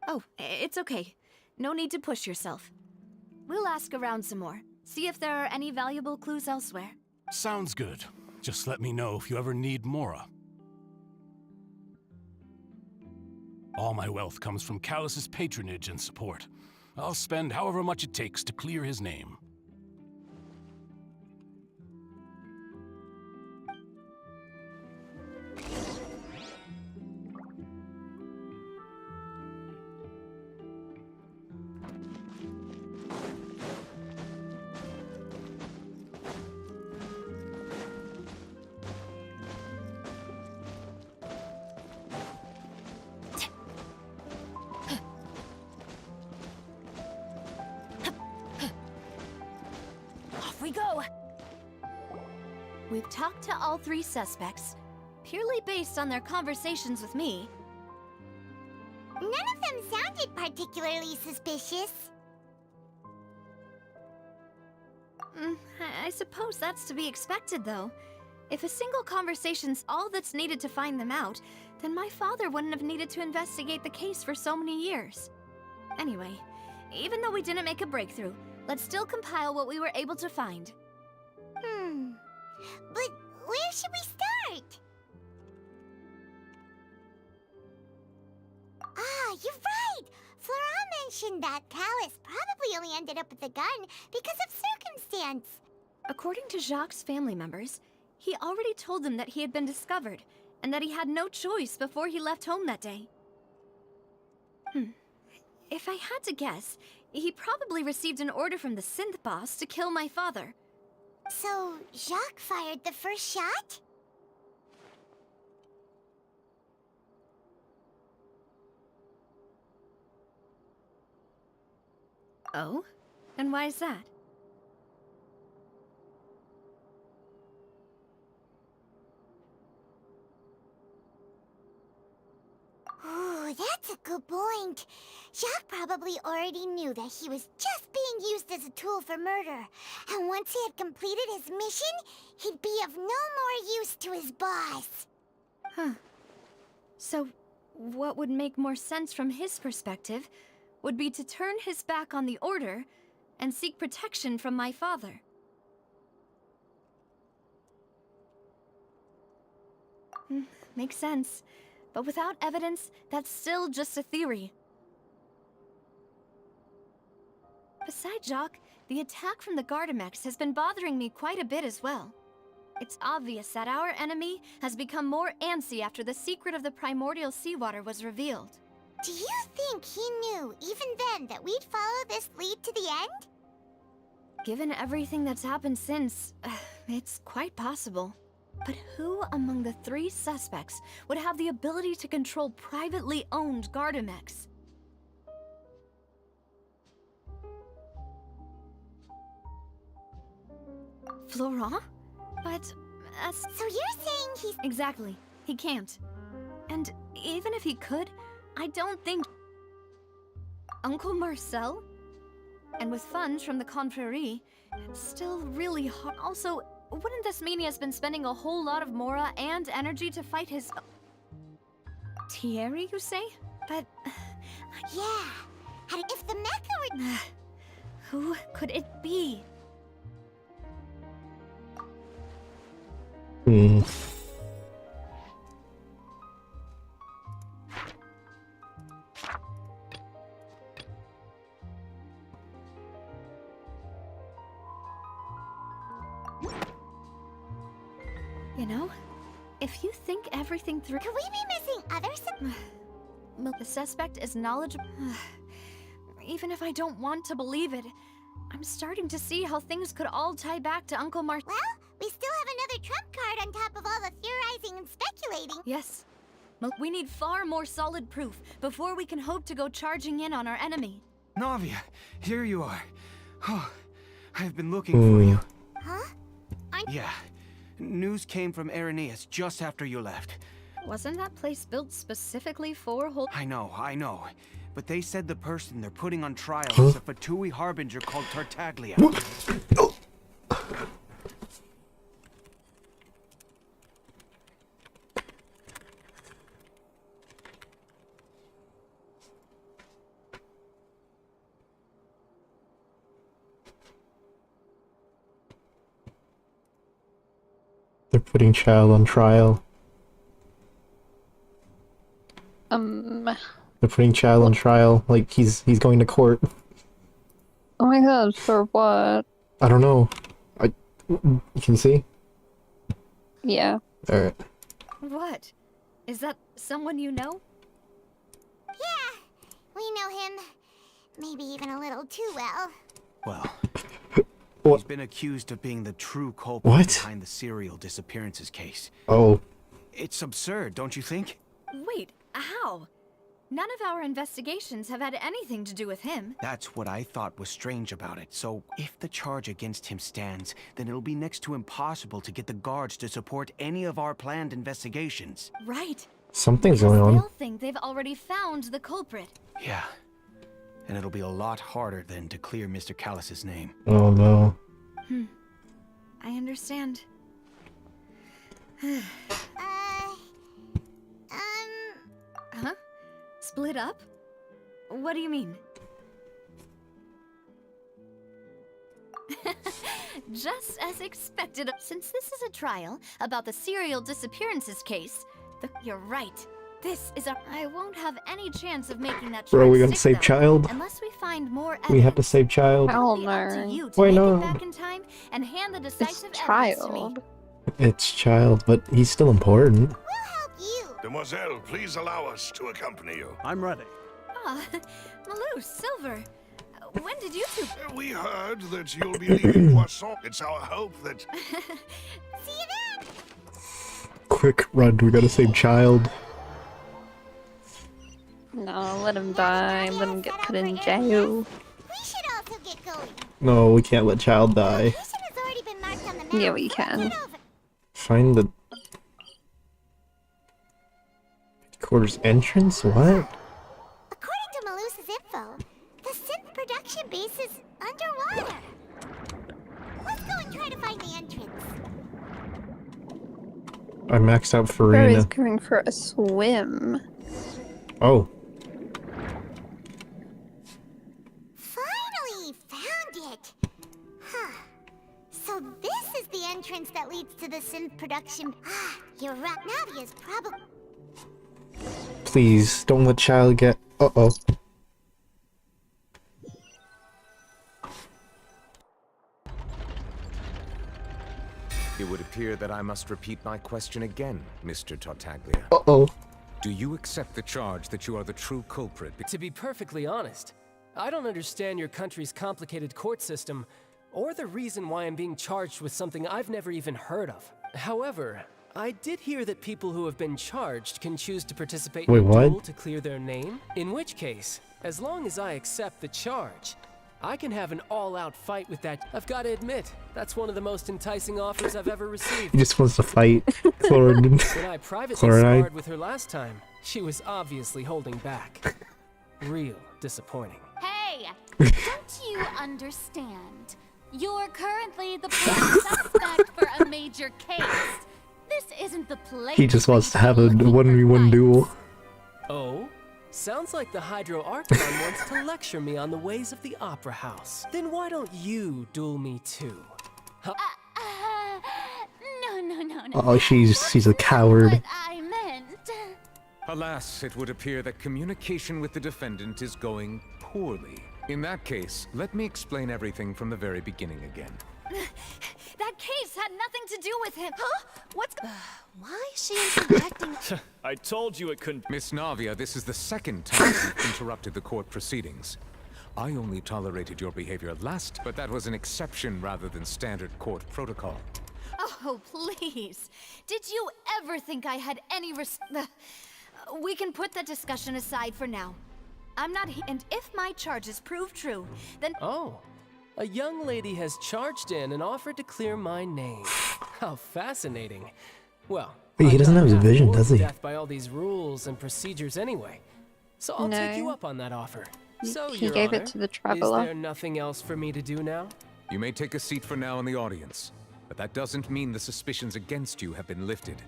Oh, it's okay. No need to push yourself. We'll ask around some more, see if there are any valuable clues elsewhere. Sounds good. Just let me know if you ever need Mora. All my wealth comes from Callus's patronage and support. I'll spend however much it takes to clear his name. We go! We've talked to all three suspects, purely based on their conversations with me. None of them sounded particularly suspicious. I suppose that's to be expected, though. If a single conversation's all that's needed to find them out, then my father wouldn't have needed to investigate the case for so many years. Anyway, even though we didn't make a breakthrough, let's still compile what we were able to find. But where should we start? Ah, you're right! Flora mentioned that Callus probably only ended up with the gun because of circumstance. According to Jacques' family members, he already told them that he had been discovered, and that he had no choice before he left home that day. If I had to guess, he probably received an order from the synth boss to kill my father. So, Jacques fired the first shot? Oh? And why is that? Ooh, Oh, that's a good point. Jacques probably already knew that he was just being used as a tool for murder. And once he had completed his mission, he'd be of no more use to his boss. Huh. So, what would make more sense from his perspective would be to turn his back on the Order and seek protection from my father. Makes sense. But without evidence, that's still just a theory. Besides Jacques, the attack from the Gardamex has been bothering me quite a bit as well. It's obvious that our enemy has become more antsy after the secret of the primordial seawater was revealed. Do you think he knew, even then, that we'd follow this lead to the end? Given everything that's happened since, it's quite possible. But who among the 3 suspects would have the ability to control privately owned Gardamex? Florent? But, So you're saying he's... Exactly. He can't. And even if he could, I don't think... Uncle Marcel? And with funds from the Confrérie, it's still really hard. Also, wouldn't this mean he has been spending a whole lot of mora and energy to fight his... Thierry, you say? But... Yeah. And if the Mecha were... Who could it be? You know, if you think everything through... Could we be missing other The suspect is knowledgeable... Even if I don't want to believe it, I'm starting to see how things could all tie back to Uncle Mar... Well, we still have another trump card on top of all the theorizing and speculating. Yes. We need far more solid proof before we can hope to go charging in on our enemy. Navia, here you are. Oh, I've been looking for you. Huh? Yeah. News came from Arrhenius just after you left. Wasn't that place built specifically for I know. But they said the person they're putting on trial is a Fatui harbinger called Tartaglia. They're putting Child on trial. They're putting Child on trial, like he's going to court. Oh my god, for what? I don't know. You can see? Yeah. Alright. What? Is that someone you know? Yeah, we know him. Maybe even a little too well. Well, What? he's been accused of being the true culprit behind the serial disappearances case. Oh. It's absurd, don't you think? Wait, how? None of our investigations have had anything to do with him. That's what I thought was strange about it. So, if the charge against him stands, then it'll be next to impossible to get the guards to support any of our planned investigations. Right. Something's going on. They'll think they've already found the culprit. Yeah. And it'll be a lot harder then to clear Mr. Callus's name. Oh no. I understand. Huh? Split up? What do you mean? Just as expected. Since this is a trial about the serial disappearances case, you're right. This is I won't have any chance of making that. Bro, we gonna save Child? Unless we find more evidence. We have to save Child. Hell To Why make not? it back in time and hand the decisive It's evidence to me. Child. It's Child, but he's still important. We'll help you. Demoiselle, please allow us to accompany you. I'm ready. Ah, Malou, Silver. When did you two... We heard that you'll be leaving Poisson. It's our hope that... See you then. Quick, run, we gotta save Child. No, let him die. Let him get put in jail. We should also get going. No, we can't let Child die. Location has already been marked on the map. Yeah, we so can. we'll get over. Find the... headquarters entrance? What? According to Malusa's info, the synth production base is underwater. Let's go and try to find the entrance. I maxed out Barry's Farina. going for a swim. Oh. Finally found it! Huh. So this is the entrance that leads to the synth production. Ah, you're right. Navia's probably... Please, don't let child get... Uh-oh. It would appear that I must repeat my question again, Mr. Tartaglia. Uh-oh. Do you accept the charge that you are the true culprit? To be perfectly honest, I don't understand your country's complicated court system, or the reason why I'm being charged with something I've never even heard of. However, I did hear that people who have been charged can choose to participate in a duel to clear their name, in which case, as long as I accept the charge, I can have an all-out fight with that. I've got to admit, that's one of the most enticing offers I've ever received. He just wants to fight Chlorine. When I privately sparred with her last time, she was obviously holding back. Real disappointing. Hey, don't you understand? You're currently the prime suspect for a major case. This isn't the place. He just wants to have a 1v1 duel. Oh? Sounds like the Hydro Archon wants to lecture me on the ways of the Opera House. Then why don't you duel me too? Huh? No. Oh, she's a coward. What I meant. Alas, it would appear that communication with the defendant is going poorly. In that case, let me explain everything from the very beginning again. That case had nothing to do with him. Huh? What's... Why is she interjecting? I told you it couldn't... Miss Navia, this is the second time you've interrupted the court proceedings. I only tolerated your behavior last, but that was an exception rather than standard court protocol. Oh, please. Did you ever think I had any We can put that discussion aside for now. I'm not and if my charges prove true, then... Oh. A young lady has charged in and offered to clear my name. How fascinating. Well, Wait, he doesn't have his vision, does he? Death by all these rules and procedures anyway. So I'll take you up on that offer. So, he Your gave Honor, it to the traveler. Is there nothing else for me to do now? You may take a seat for now in the audience, but that doesn't mean the suspicions against you have been lifted.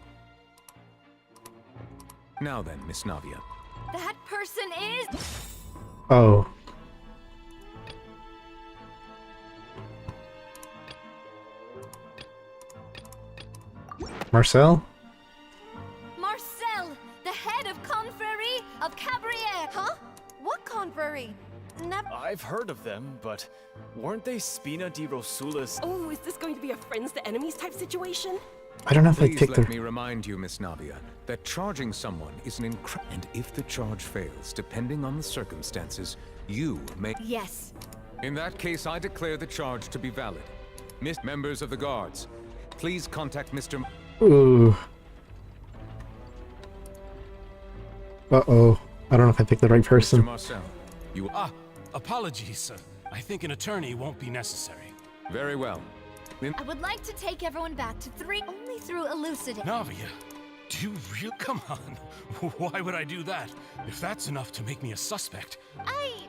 Now then, Miss Navia. That person is... Oh. Marcel? Marcel, the head of Confrérie of Cabrières. Huh? What Confrérie? I've heard of them, but weren't they Spina di Rosula's... Oh, is this going to be a friends to enemies type situation? I don't know if I Please picked let the... me remind you, Miss Navia, that charging someone is an and if the charge fails, depending on the circumstances, you may... Yes. In that case, I declare the charge to be valid. Members of the guards, please contact Mr. Ooh. Uh-oh. I don't know if I picked the right person. Mr. Marcel, you... Apologies, sir. I think an attorney won't be necessary. Very well. I would like to take everyone back to 3 only through elucidate. Navia, do you really? Come on. Why would I do that? If that's enough to make me a suspect. I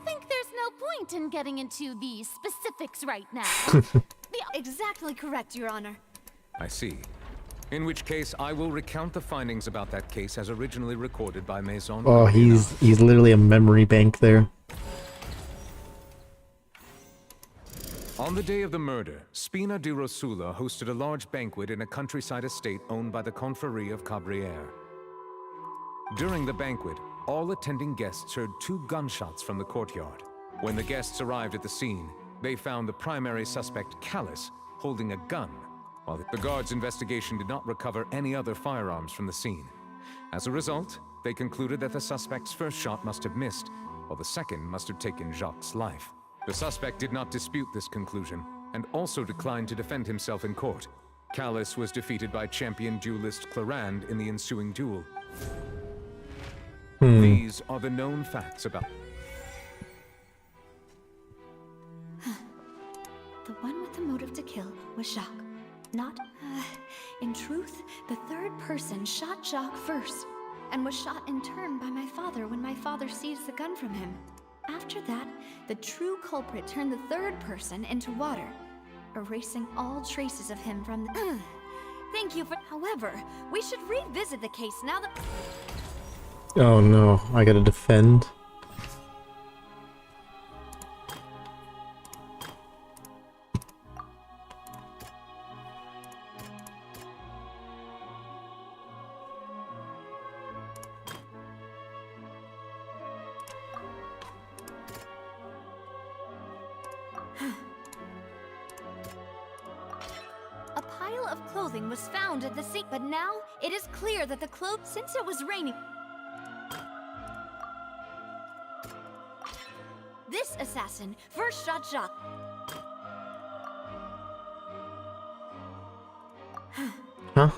think there's no point in getting into the specifics right now. Exactly correct, Your Honor. I see. In which case, I will recount the findings about that case as originally recorded by Maison. Oh, he's literally a memory bank there. On the day of the murder, Spina di Rosula hosted a large banquet in a countryside estate owned by the Confrérie of Cabrières. During the banquet, all attending guests heard 2 gunshots from the courtyard. When the guests arrived at the scene, they found the primary suspect, Callus, holding a gun, while the guards' investigation did not recover any other firearms from the scene. As a result, they concluded that the suspect's first shot must have missed, while the second must have taken Jacques' life. The suspect did not dispute this conclusion, and also declined to defend himself in court. Callus was defeated by champion duelist Clarand in the ensuing duel. These are the known facts about... The one with the motive to kill was Jacques. Not... in truth, the third person shot Jacques first, and was shot in turn by my father when my father seized the gun from him. After that, the true culprit turned the third person into water, erasing all traces of him from the... Thank you for... However, we should revisit the case now that... Oh no, I gotta defend. A pile of clothing was found at the scene, but now it is clear that the clothes, since it was raining... This assassin first shot Jacques. Huh?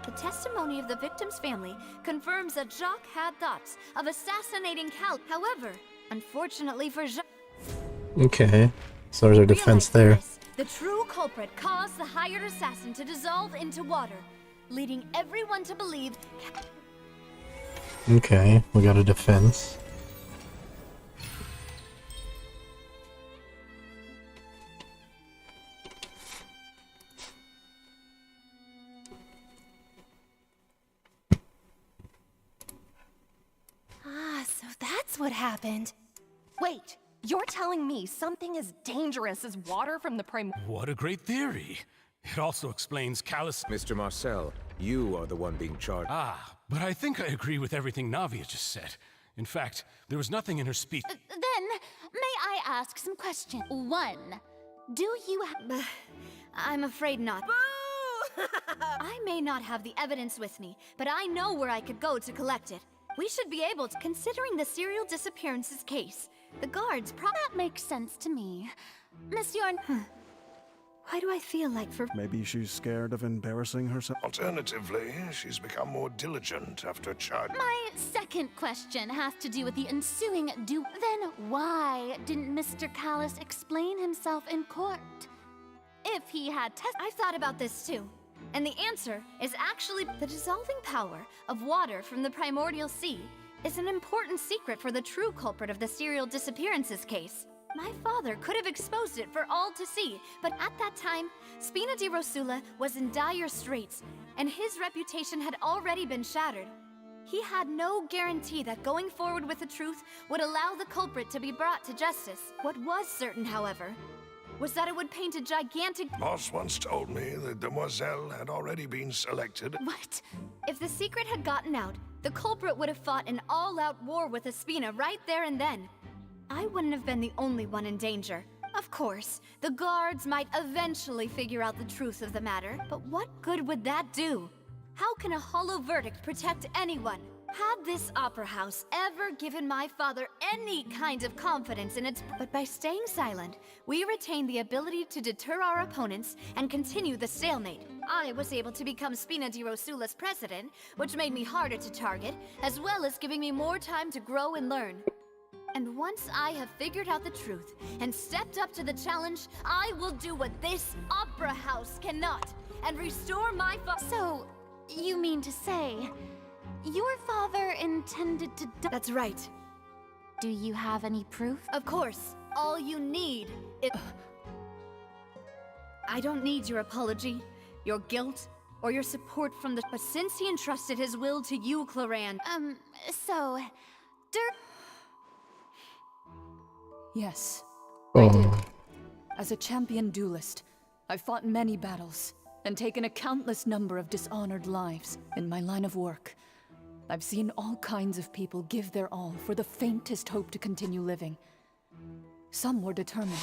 The testimony of the victim's family confirms that Jacques had thoughts of assassinating Cal. However, unfortunately for Jacques... Okay, so there's our defense there. The true culprit caused the hired assassin to dissolve into water, leading everyone to believe... Okay, we got a defense. Ah, so that's what happened. Wait, you're telling me something as dangerous as water from the What a great theory. It also explains callous... Mr. Marcel, you are the one being charged. Ah, but I think I agree with everything Navia just said. In fact, there was nothing in her speech... Then, may I ask some questions? 1. Do you have... I'm afraid not. I may not have the evidence with me, but I know where I could go to collect it. We should be able to, considering the serial disappearances case. The guards That makes sense to me. Monsieur... Why do I feel like for... Maybe she's scared of embarrassing herself. Alternatively, she's become more diligent after charge. My second question has to do with the ensuing Then why didn't Mr. Callis explain himself in court? If he had I've thought about this too. And the answer is actually the dissolving power of water from the primordial sea is an important secret for the true culprit of the serial disappearances case. My father could have exposed it for all to see, but at that time, Spina di Rosula was in dire straits, and his reputation had already been shattered. He had no guarantee that going forward with the truth would allow the culprit to be brought to justice. What was certain, however, was that it would paint a gigantic... Boss once told me that Demoiselle had already been selected. What? If the secret had gotten out, the culprit would have fought an all-out war with Espina right there and then. I wouldn't have been the only one in danger. Of course, the guards might eventually figure out the truth of the matter, but what good would that do? How can a hollow verdict protect anyone? Had this opera house ever given my father any kind of confidence in its... But by staying silent, we retained the ability to deter our opponents and continue the stalemate. I was able to become Spina di Rosula's president, which made me harder to target, as well as giving me more time to grow and learn. And once I have figured out the truth and stepped up to the challenge, I will do what this opera house cannot and restore my So, you mean to say, your father intended to die? That's right. Do you have any proof? Of course. All you need is... I don't need your apology, your guilt, or your support from the... But since he entrusted his will to you, Claran... So... Yes, Oh. I did. As a champion duelist, I've fought many battles and taken a countless number of dishonored lives in my line of work. I've seen all kinds of people give their all for the faintest hope to continue living. Some were determined,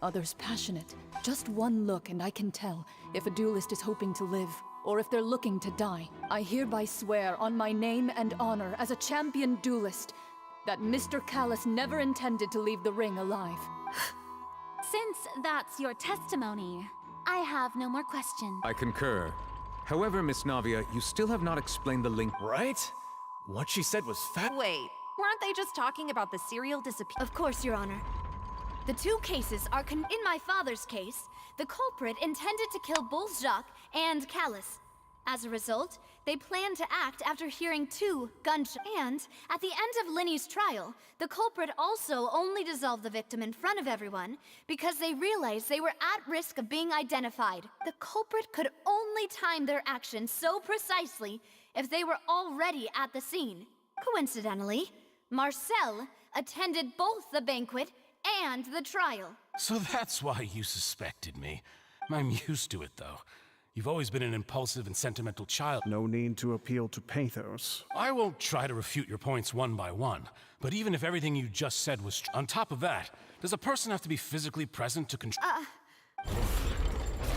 others passionate. Just one look and I can tell if a duelist is hoping to live or if they're looking to die. I hereby swear on my name and honor as a champion duelist that Mr. Callis never intended to leave the ring alive. Since that's your testimony, I have no more questions. I concur. However, Miss Navia, you still have not explained the link. Right? What she said was Wait, Weren't they just talking about the serial disappearance? Of course, Your Honor. The two cases are in my father's case, the culprit intended to kill both Jacques and Callus. As a result, they planned to act after hearing 2 gunshots. And at the end of Linny's trial, the culprit also only dissolved the victim in front of everyone because they realized they were at risk of being identified. The culprit could only time their actions so precisely if they were already at the scene. Coincidentally, Marcel attended both the banquet and the trial. So that's why you suspected me. I'm used to it, though. You've always been an impulsive and sentimental child. No need to appeal to pathos. I won't try to refute your points one by one, but even if everything you just said was true, on top of that, does a person have to be physically present to control?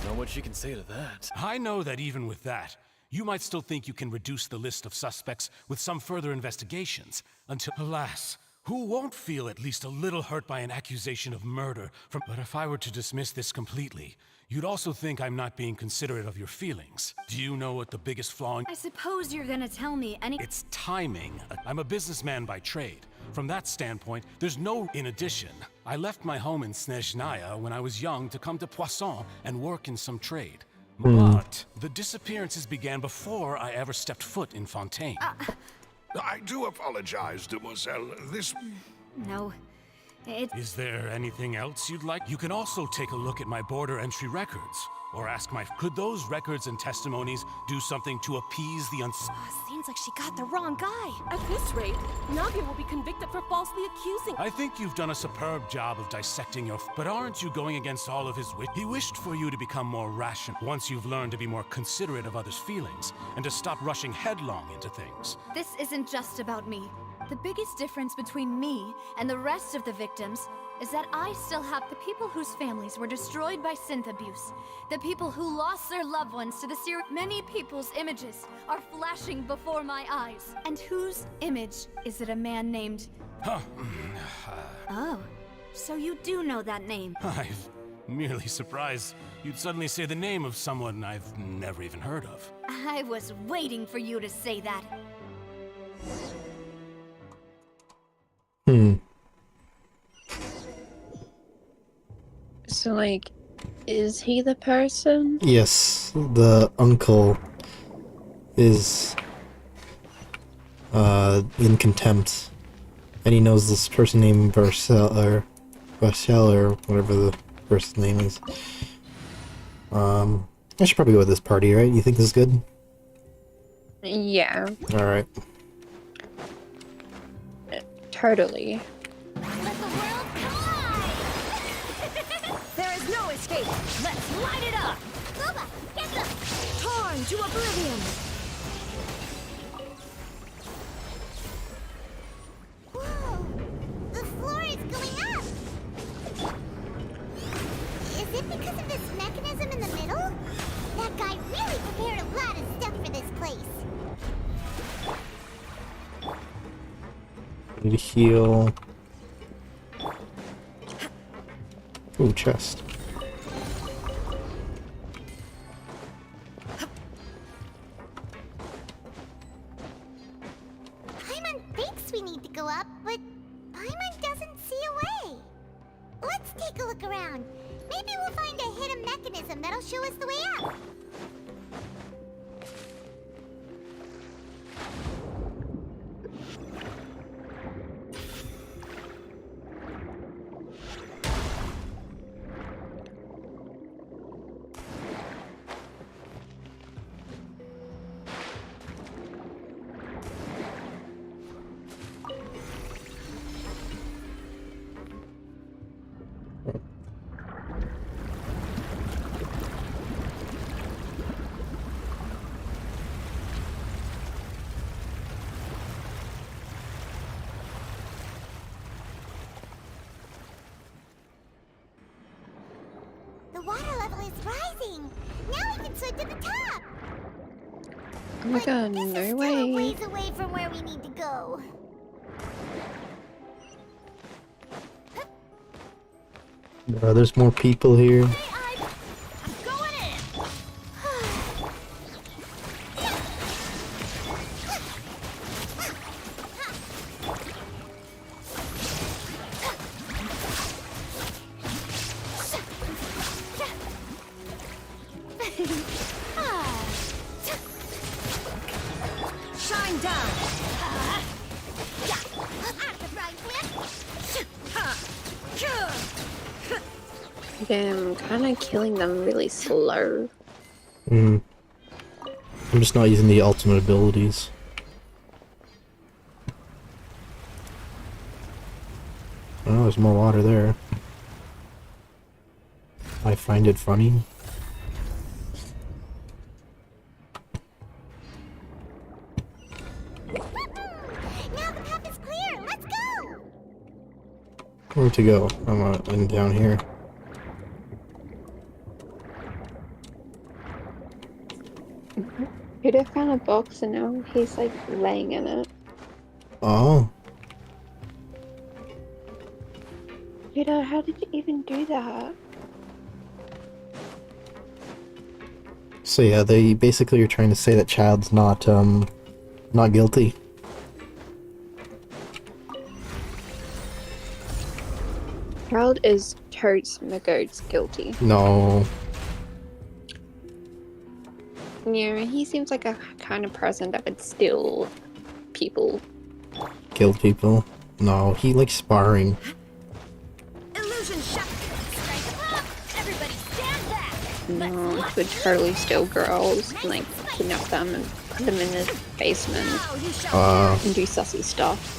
Not much you can say to that. I know that even with that, you might still think you can reduce the list of suspects with some further investigations, until, alas, who won't feel at least a little hurt by an accusation of murder from— But if I were to dismiss this completely, you'd also think I'm not being considerate of your feelings. Do you know what the biggest flaw in— I suppose you're gonna tell me any— It's timing. I'm a businessman by trade. From that standpoint, there's no— In addition, I left my home in Snezhnaya when I was young to come to Poisson and work in some trade. But the disappearances began before I ever stepped foot in Fontaine. I do apologize, demoiselle. This... No. Is there anything else you'd like? You can also take a look at my border entry records. Or ask my— Could those records and testimonies do something to appease the Seems like she got the wrong guy. At this rate, Navia will be convicted for falsely accusing— I think you've done a superb job of dissecting your— But aren't you going against all of his wit? He wished for you to become more rational once you've learned to be more considerate of others' feelings and to stop rushing headlong into things. This isn't just about me. The biggest difference between me and the rest of the victims is that I still have the people whose families were destroyed by synth abuse, the people who lost their loved ones to the serial— Many people's images are flashing before my eyes. And whose image is it a man named— Oh, so you do know that name. I'm merely surprised you'd suddenly say the name of someone I've never even heard of. I was waiting for you to say that. So, like, is he the person? Yes, the uncle is in contempt, and he knows this person named Varcel or whatever the person's name is. I should probably go with this party, right? You think this is good? Yeah. All right. Totally. There is no escape! Let's light it up! Boba, get them! Torn to oblivion! Whoa! The floor is going up! Is it because of this mechanism in the middle? That guy really prepared a lot of stuff for this place. Need to heal. Ooh, chest. Paimon thinks we need to go up, but Paimon doesn't see a way. Let's take a look around. Maybe we'll find a hidden mechanism that'll show us the way up. The water level is rising. Now we can swim to the top. Oh my god, This is no still a way. ways away from where we need to go. There's more people here. I'm going in. Yeah, I'm kind of killing them really slow. I'm just not using the ultimate abilities. Oh, there's more water there. I find it funny. Now the path is clear. Let's go. Where to go? I'm down here. Peter found a box and now he's like laying in it. Oh. Peter, how did you even do that? So yeah, they basically are trying to say that Child's not guilty. Child is totes McGoats guilty. No. Yeah, he seems like a kind of person that would steal people. Kill people. No, he likes sparring. Illusion shot. Everybody stand back. No, he would totally steal girls and like kidnap them and put them in his basement and do sussy stuff.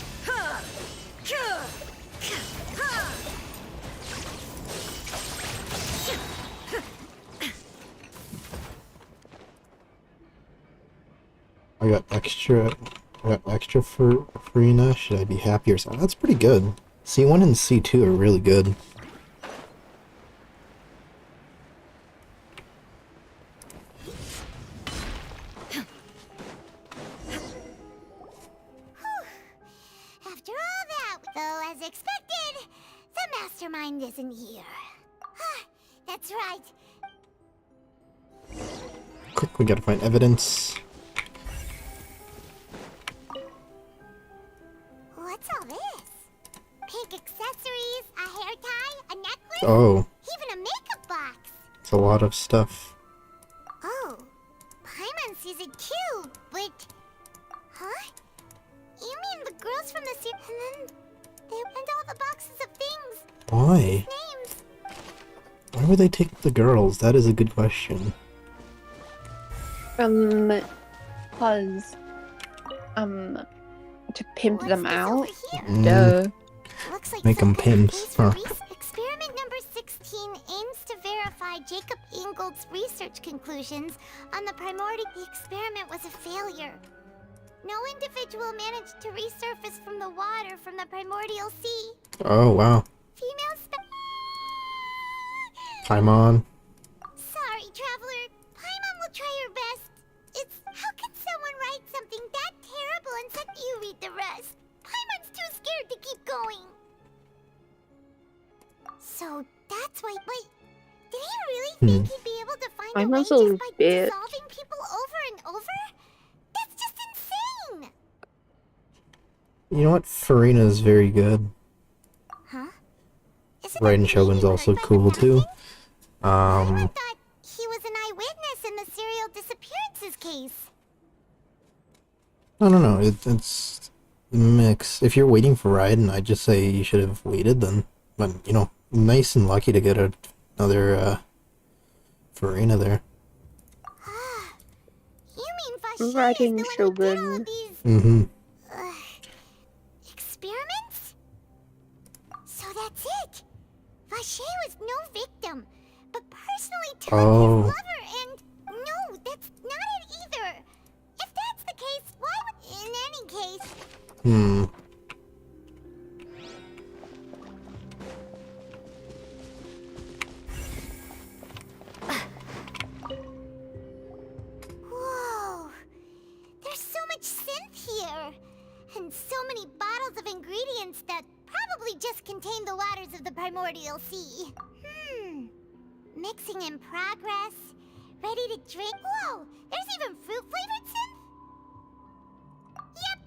I got extra for Farina. Should I be happy or something? That's pretty good. C1 and C2 are really good. After all that, though, as expected, the mastermind isn't here. That's right. Quick, we gotta find evidence. What's all this? Pink accessories, a hair tie, a necklace, Oh, even a makeup box. it's a lot of stuff. Oh, Paimon sees it too, but... Huh? You mean the girls from the series, and then they opened all the boxes of things. Why? Names. Why would they take the girls? That is a good question. Cause, to pimp them out. Mm. Duh. Looks like Make them some kind of pimps, case for huh? Experiment number 16 aims to verify Jacob Ingold's research conclusions on the primordial. The experiment was a failure. No individual managed to resurface from the water from the primordial sea. Oh, wow. Female Paimon. Sorry, traveler. Paimon will try her best. It's... How can someone write something that terrible and let you read the rest? Paimon's too scared to keep going. So that's why... Wait, did he really think he'd be able to find a way Paimon's just a by bit. dissolving people over and over? That's just insane! You know what? Farina is very good. Huh? Raiden Shogun's also cool too. He was an eyewitness in the serial disappearances case. No. It's a mix. If you're waiting for Raiden, I'd just say you should have waited then. But, you know, nice and lucky to get another, Farina there. You mean Raiden Shogun. Mm-hmm. Experiments? So that's it. Vache was no victim, but personally turned Oh. his lover and... No, that's not it either. If that's the case, why would... In any case... Whoa. There's so much synth here. And so many bottles of ingredients that probably just contain the waters of the primordial sea. Mixing in progress. Ready to drink. Whoa! There's even fruit-flavored synth? Yep,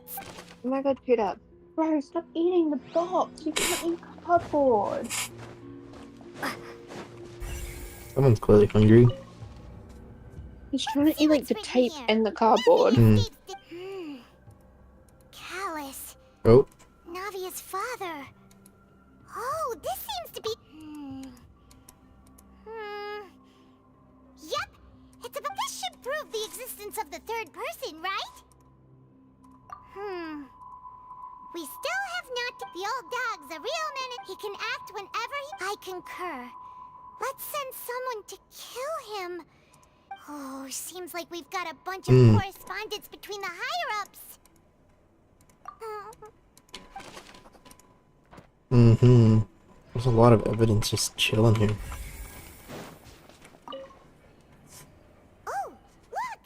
it's... Oh my god, Peter. Bro, stop eating the box. You can't eat cardboard. Someone's clearly hungry. He's trying to eat like the tape and the cardboard. Callus. Oh. Navia's father. Oh, this seems to be... of the third person, right? We still have not. The old dog's a real man. He can act whenever he. I concur. Let's send someone to kill him. Oh, seems like we've got a bunch of correspondence between the higher-ups. There's a lot of evidence just chilling here. Oh, look!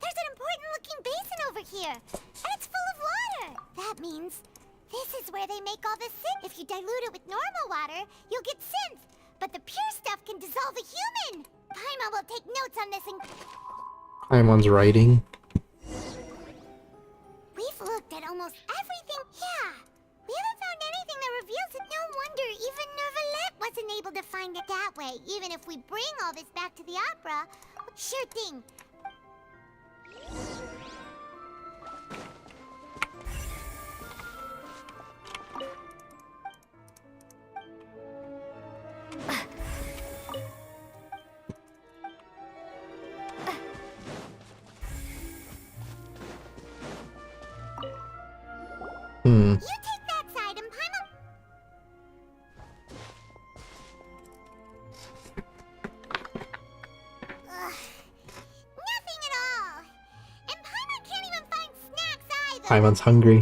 There's an important-looking basin over here, and it's full of water. That means this is where they make all the synth. If you dilute it with normal water, you'll get synth. But the pure stuff can dissolve a human. Paimon will take notes on this and... Paimon's writing. We've looked at almost everything. Yeah. We haven't found anything that reveals it. No wonder even Nervalette wasn't able to find it that way. Even if we bring all this back to the opera. Sure thing. You take that side and Paimon... Nothing at all. And Paimon can't even find snacks either. Paimon's hungry.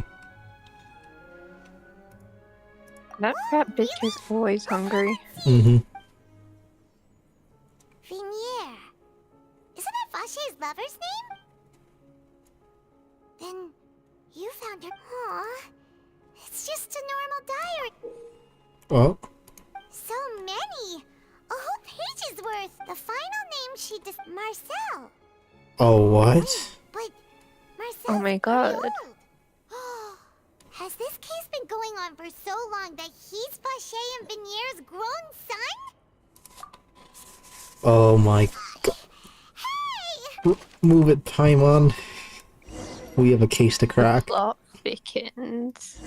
That fat bitch is always hungry. Vinier. Isn't that Vache's lover's name? Then you found her. Aw. It's just a normal diary. Oh. So many. A whole page's worth. The final name she Marcel. Oh, what? But Marcel. Oh my god. Has this case been going on for so long that he's Vache and Vinier's grown son? Oh my god. Hey! Move it, Paimon. We have a case to crack. Plot thickens.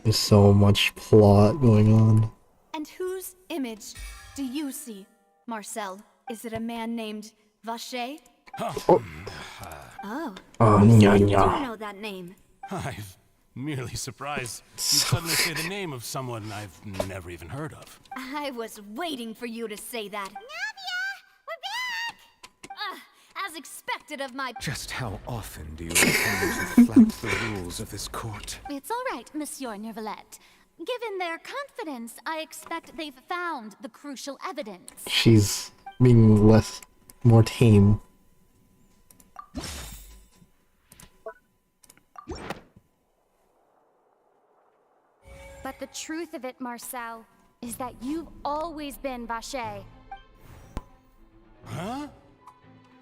There's so much plot going on. And whose image do you see, Marcel? Is it a man named Vache? Oh. Oh. Oh, I nya, do nya. know that name. I'm merely surprised you suddenly say the name of someone I've never even heard of. I was waiting for you to say that. Navia! We're back! As expected of my... Just how often do you intend to flout the rules of this court? It's all right, Monsieur Nervalette. Given their confidence, I expect they've found the crucial evidence. She's being more tame. But the truth of it, Marcel, is that you've always been Vache. Huh?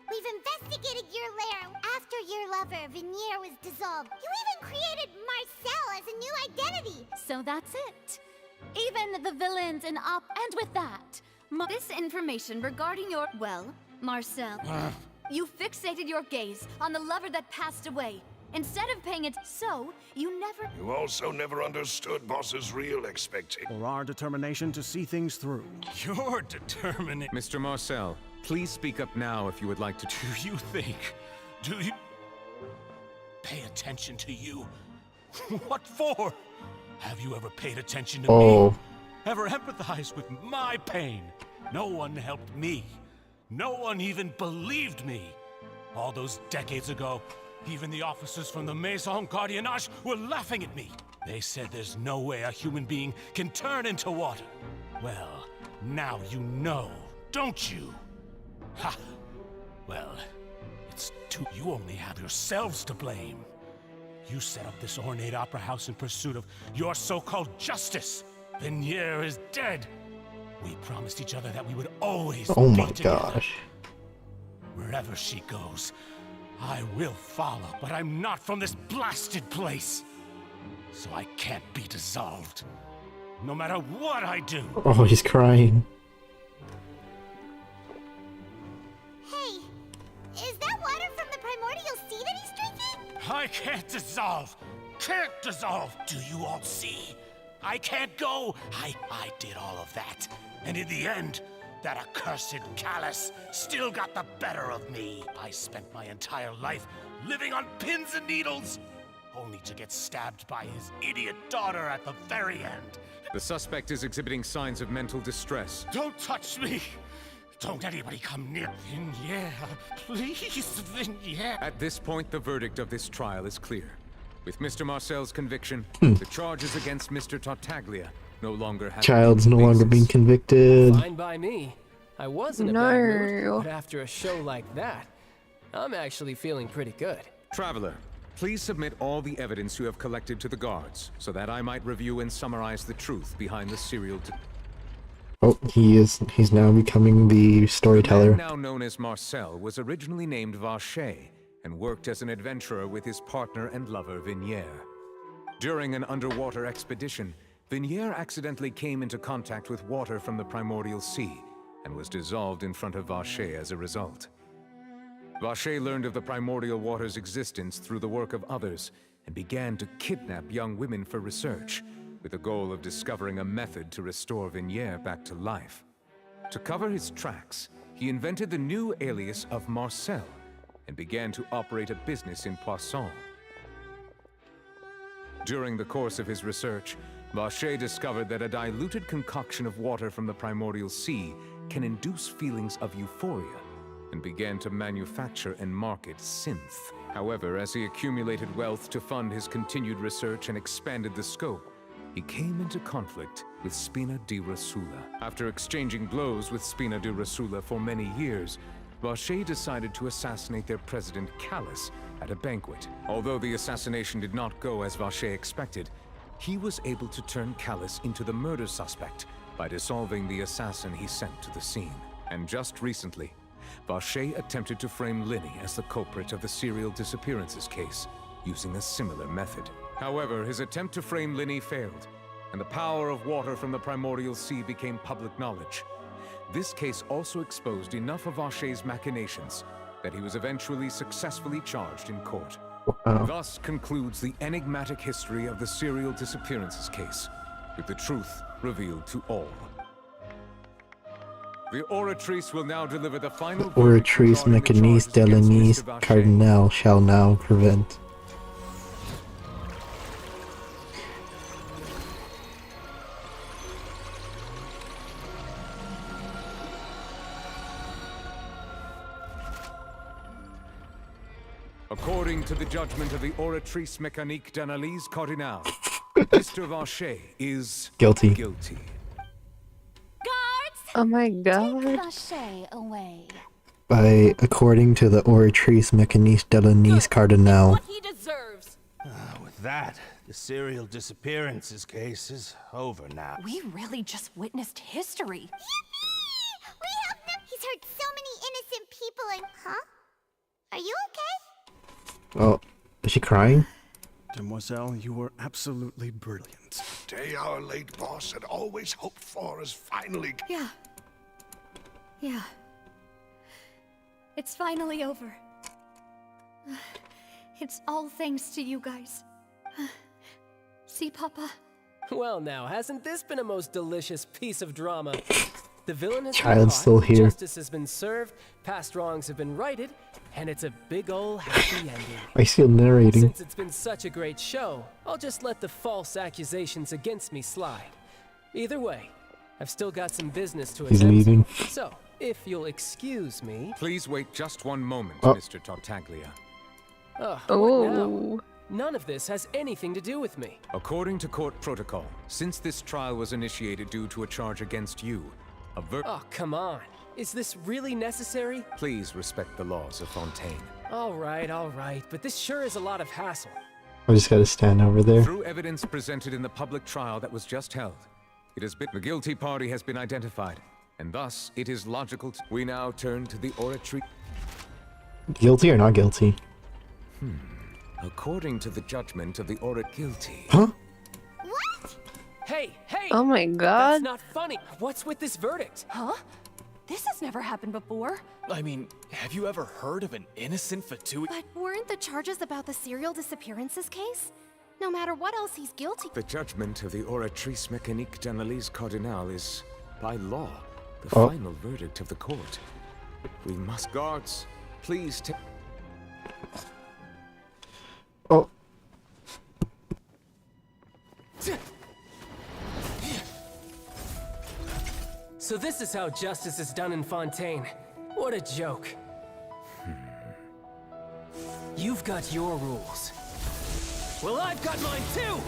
We've investigated your lair. After your lover, Vinier, was dissolved, you even created Marcel as a new identity. So that's it. Even the villains in Op, and with that, this information regarding your... Well, Marcel, you fixated your gaze on the lover that passed away, instead of paying it... So, you never... You also never understood Boss's real expectation. Or our determination to see things through. You're determined. Mr. Marcel, please speak up now if you would like to... Do you think... Do you... Pay attention to you? What for? Have you ever paid attention to me? Ever empathized with my pain? No one helped me. No one even believed me. All those decades ago, even the officers from the Maison Gardiennage were laughing at me. They said there's no way a human being can turn into water. Well, now you know, don't you? Ha! Well, it's too... You only have yourselves to blame. You set up this ornate opera house in pursuit of your so-called justice. Vinier is dead. We promised each other that we would always Oh be my together. gosh. Wherever she goes, I will follow. But I'm not from this blasted place. So I can't be dissolved. No matter what I do. Oh, he's crying. Hey, is that water from the primordial sea that he's drinking? I can't dissolve. Can't dissolve. Do you all see? I can't go. I did all of that. And in the end, that accursed Callus still got the better of me. I spent my entire life living on pins and needles, only to get stabbed by his idiot daughter at the very end. The suspect is exhibiting signs of mental distress. Don't touch me! Don't anybody come near Vignere. Please, Vignere. At this point, the verdict of this trial is clear. With Mr. Marcel's conviction, the charges against Mr. Tartaglia no longer have... Child's no longer being convicted. Fine by me. I was in a bad mood, but after a show like that, I'm actually feeling pretty good. Traveler, please submit all the evidence you have collected to the guards, so that I might review and summarize the truth behind the serial... Oh, he's now becoming the storyteller. The man now known as Marcel was originally named Vacher and worked as an adventurer with his partner and lover Vignere. During an underwater expedition, Vignere accidentally came into contact with water from the primordial sea and was dissolved in front of Vacher as a result. Vacher learned of the primordial water's existence through the work of others and began to kidnap young women for research, with the goal of discovering a method to restore Vignere back to life. To cover his tracks, he invented the new alias of Marcel and began to operate a business in Poisson. During the course of his research, Vacher discovered that a diluted concoction of water from the primordial sea can induce feelings of euphoria, and began to manufacture and market synth. However, as he accumulated wealth to fund his continued research and expanded the scope, he came into conflict with Spina di Rosula. After exchanging blows with Spina di Rosula for many years, Vacher decided to assassinate their president Callus at a banquet. Although the assassination did not go as Vacher expected, he was able to turn Callus into the murder suspect by dissolving the assassin he sent to the scene. And just recently, Vacher attempted to frame Linny as the culprit of the serial disappearances case, using a similar method. However, his attempt to frame Linny failed, and the power of water from the primordial sea became public knowledge. This case also exposed enough of Vacher's machinations that he was eventually successfully charged in court. Wow. Thus concludes the enigmatic history of the serial disappearances case, with the truth revealed to all. The Oratrice will now deliver the final... Oratrice Mécanique de l'Anis Cardinal shall now prevent. According to the judgment of the Oratrice Mécanique d'Analyse Cardinal, Mr. Vacher is guilty. Guards! Oh my god. Take Vacher away. According to the Oratrice Mécanique de l'Anis Cardinal. What he deserves. With that, the serial disappearances case is over now. We really just witnessed history. Yippee! We helped him! He's hurt so many innocent people and... Huh? Are you okay? Oh, is she crying? Demoiselle, you were absolutely brilliant. Day our late boss had always hoped for is finally... Yeah. Yeah. It's finally over. It's all thanks to you guys. See, Papa? Well now, hasn't this been a most delicious piece of drama? The villain has been Child's caught, still here. justice has been served, past wrongs have been righted, and it's a big ol' happy ending. I still narrating. Since it's been such a great show, I'll just let the false accusations against me slide. Either way, I've still got some business to He's attend to. leaving. So, if you'll excuse me... Please wait just one moment, Oh. Mr. Tartaglia. What now? None of this has anything to do with me. According to court protocol, since this trial was initiated due to a charge against you, Oh, come on. Is this really necessary? Please respect the laws of Fontaine. All right, but this sure is a lot of hassle. I just gotta stand over there. Through evidence presented in the public trial that was just held, it has been the guilty party has been identified, and thus it is logical to... We now turn to the oratory... Guilty or not guilty? According to the judgment of the guilty... Huh? Hey! Oh my god. That's not funny. What's with this verdict? Huh? This has never happened before. I mean, have you ever heard of an innocent fatui? But weren't the charges about the serial disappearances case? No matter what else he's guilty. The judgment of the Oratrice Mécanique d'Analyse Cardinal is, by law, the Oh. final verdict of the court. We must... Guards, please take... Oh. So this is how justice is done in Fontaine. What a joke. You've got your rules. Well, I've got mine too!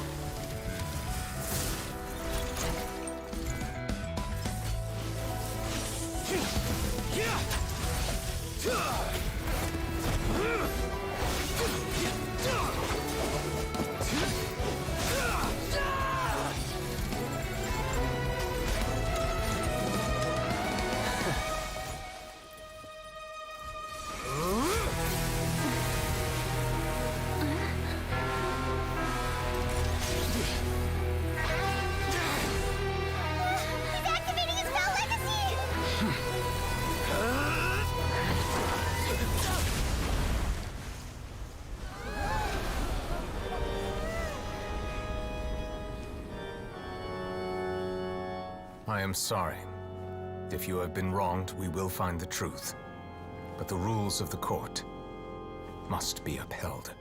I am sorry. If you have been wronged, we will find the truth. But the rules of the court must be upheld.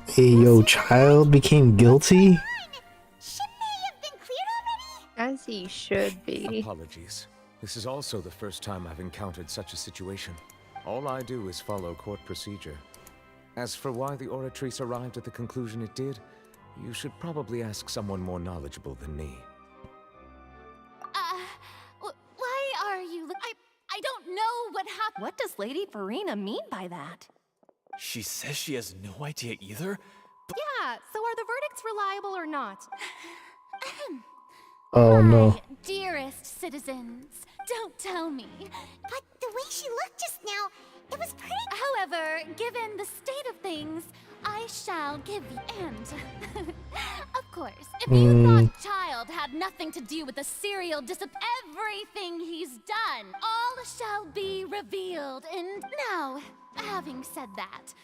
Hey, yo, child became guilty? As he should be. Apologies. This is also the first time I've encountered such a situation. All I do is follow court procedure. As for why the Oratrice arrived at the conclusion it did, you should probably ask someone more knowledgeable than me. Why are you I don't know what happened. What does Lady Farina mean by that? She says she has no idea either? Yeah, so are the verdicts reliable or not? Oh no. Dearest citizens, don't tell me. But the way she looked just now, it was pretty... However, given the state of things, I shall give you... And, of course, if you thought Child had nothing to do with the serial everything he's done, all shall be revealed. And now, having said that,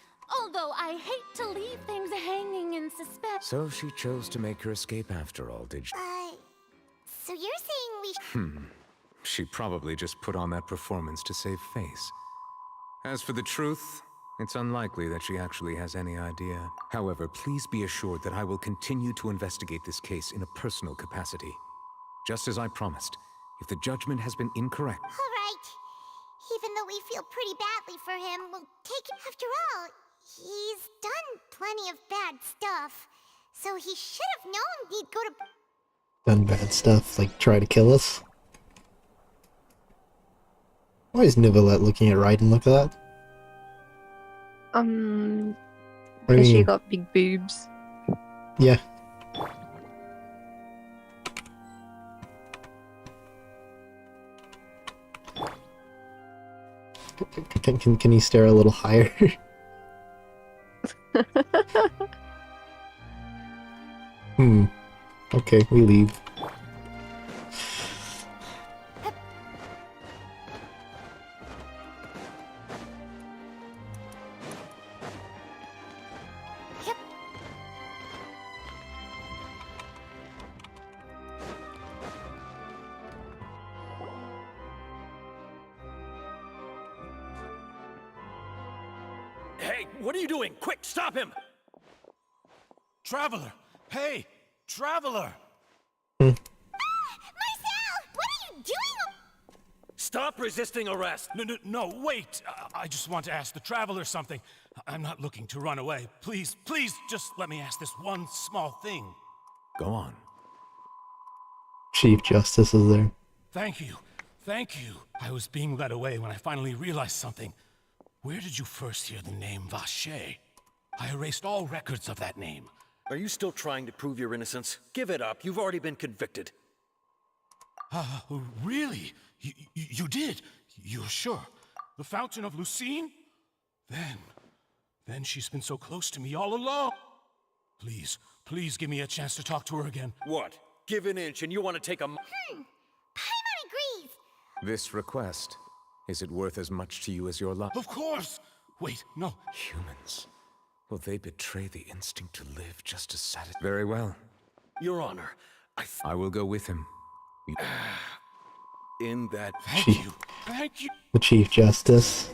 although I hate to leave things hanging in suspense... So she chose to make her escape after all, did she? So you're saying we She probably just put on that performance to save face. As for the truth, it's unlikely that she actually has any idea. However, please be assured that I will continue to investigate this case in a personal capacity. Just as I promised, if the judgment has been incorrect... All right. Even though we feel pretty badly for him, we'll take it. After all, he's done plenty of bad stuff. So he should have known he'd go to... Done bad stuff, like try to kill us. Why is Nicolette looking at Raiden? Look at that. Because she got big boobs. Yeah. Can you stare a little higher? Okay, we leave. Hey, what are you doing? Quick, stop him! Traveler! Hey! Traveler! Marcel! What are you doing? Stop resisting arrest! No, wait! I just want to ask the Traveler something. I'm not looking to run away. Please, just let me ask this one small thing. Go on. Chief Justice is there. Thank you. I was being led away when I finally realized something. Where did you first hear the name Vache? I erased all records of that name. Are you still trying to prove your innocence? Give it up. You've already been convicted. Really? You did? You're sure? The Fountain of Lucine? Then she's been so close to me all along. Please give me a chance to talk to her again. What? Give an inch and you want to take a... Paimon agrees. This request, is it worth as much to you as your life? Of course! Wait, no. Humans. Will they betray the instinct to live just to satisfy? Very well. Your Honor, I will go with him. in that... Thank you. Thank you. The Chief Justice.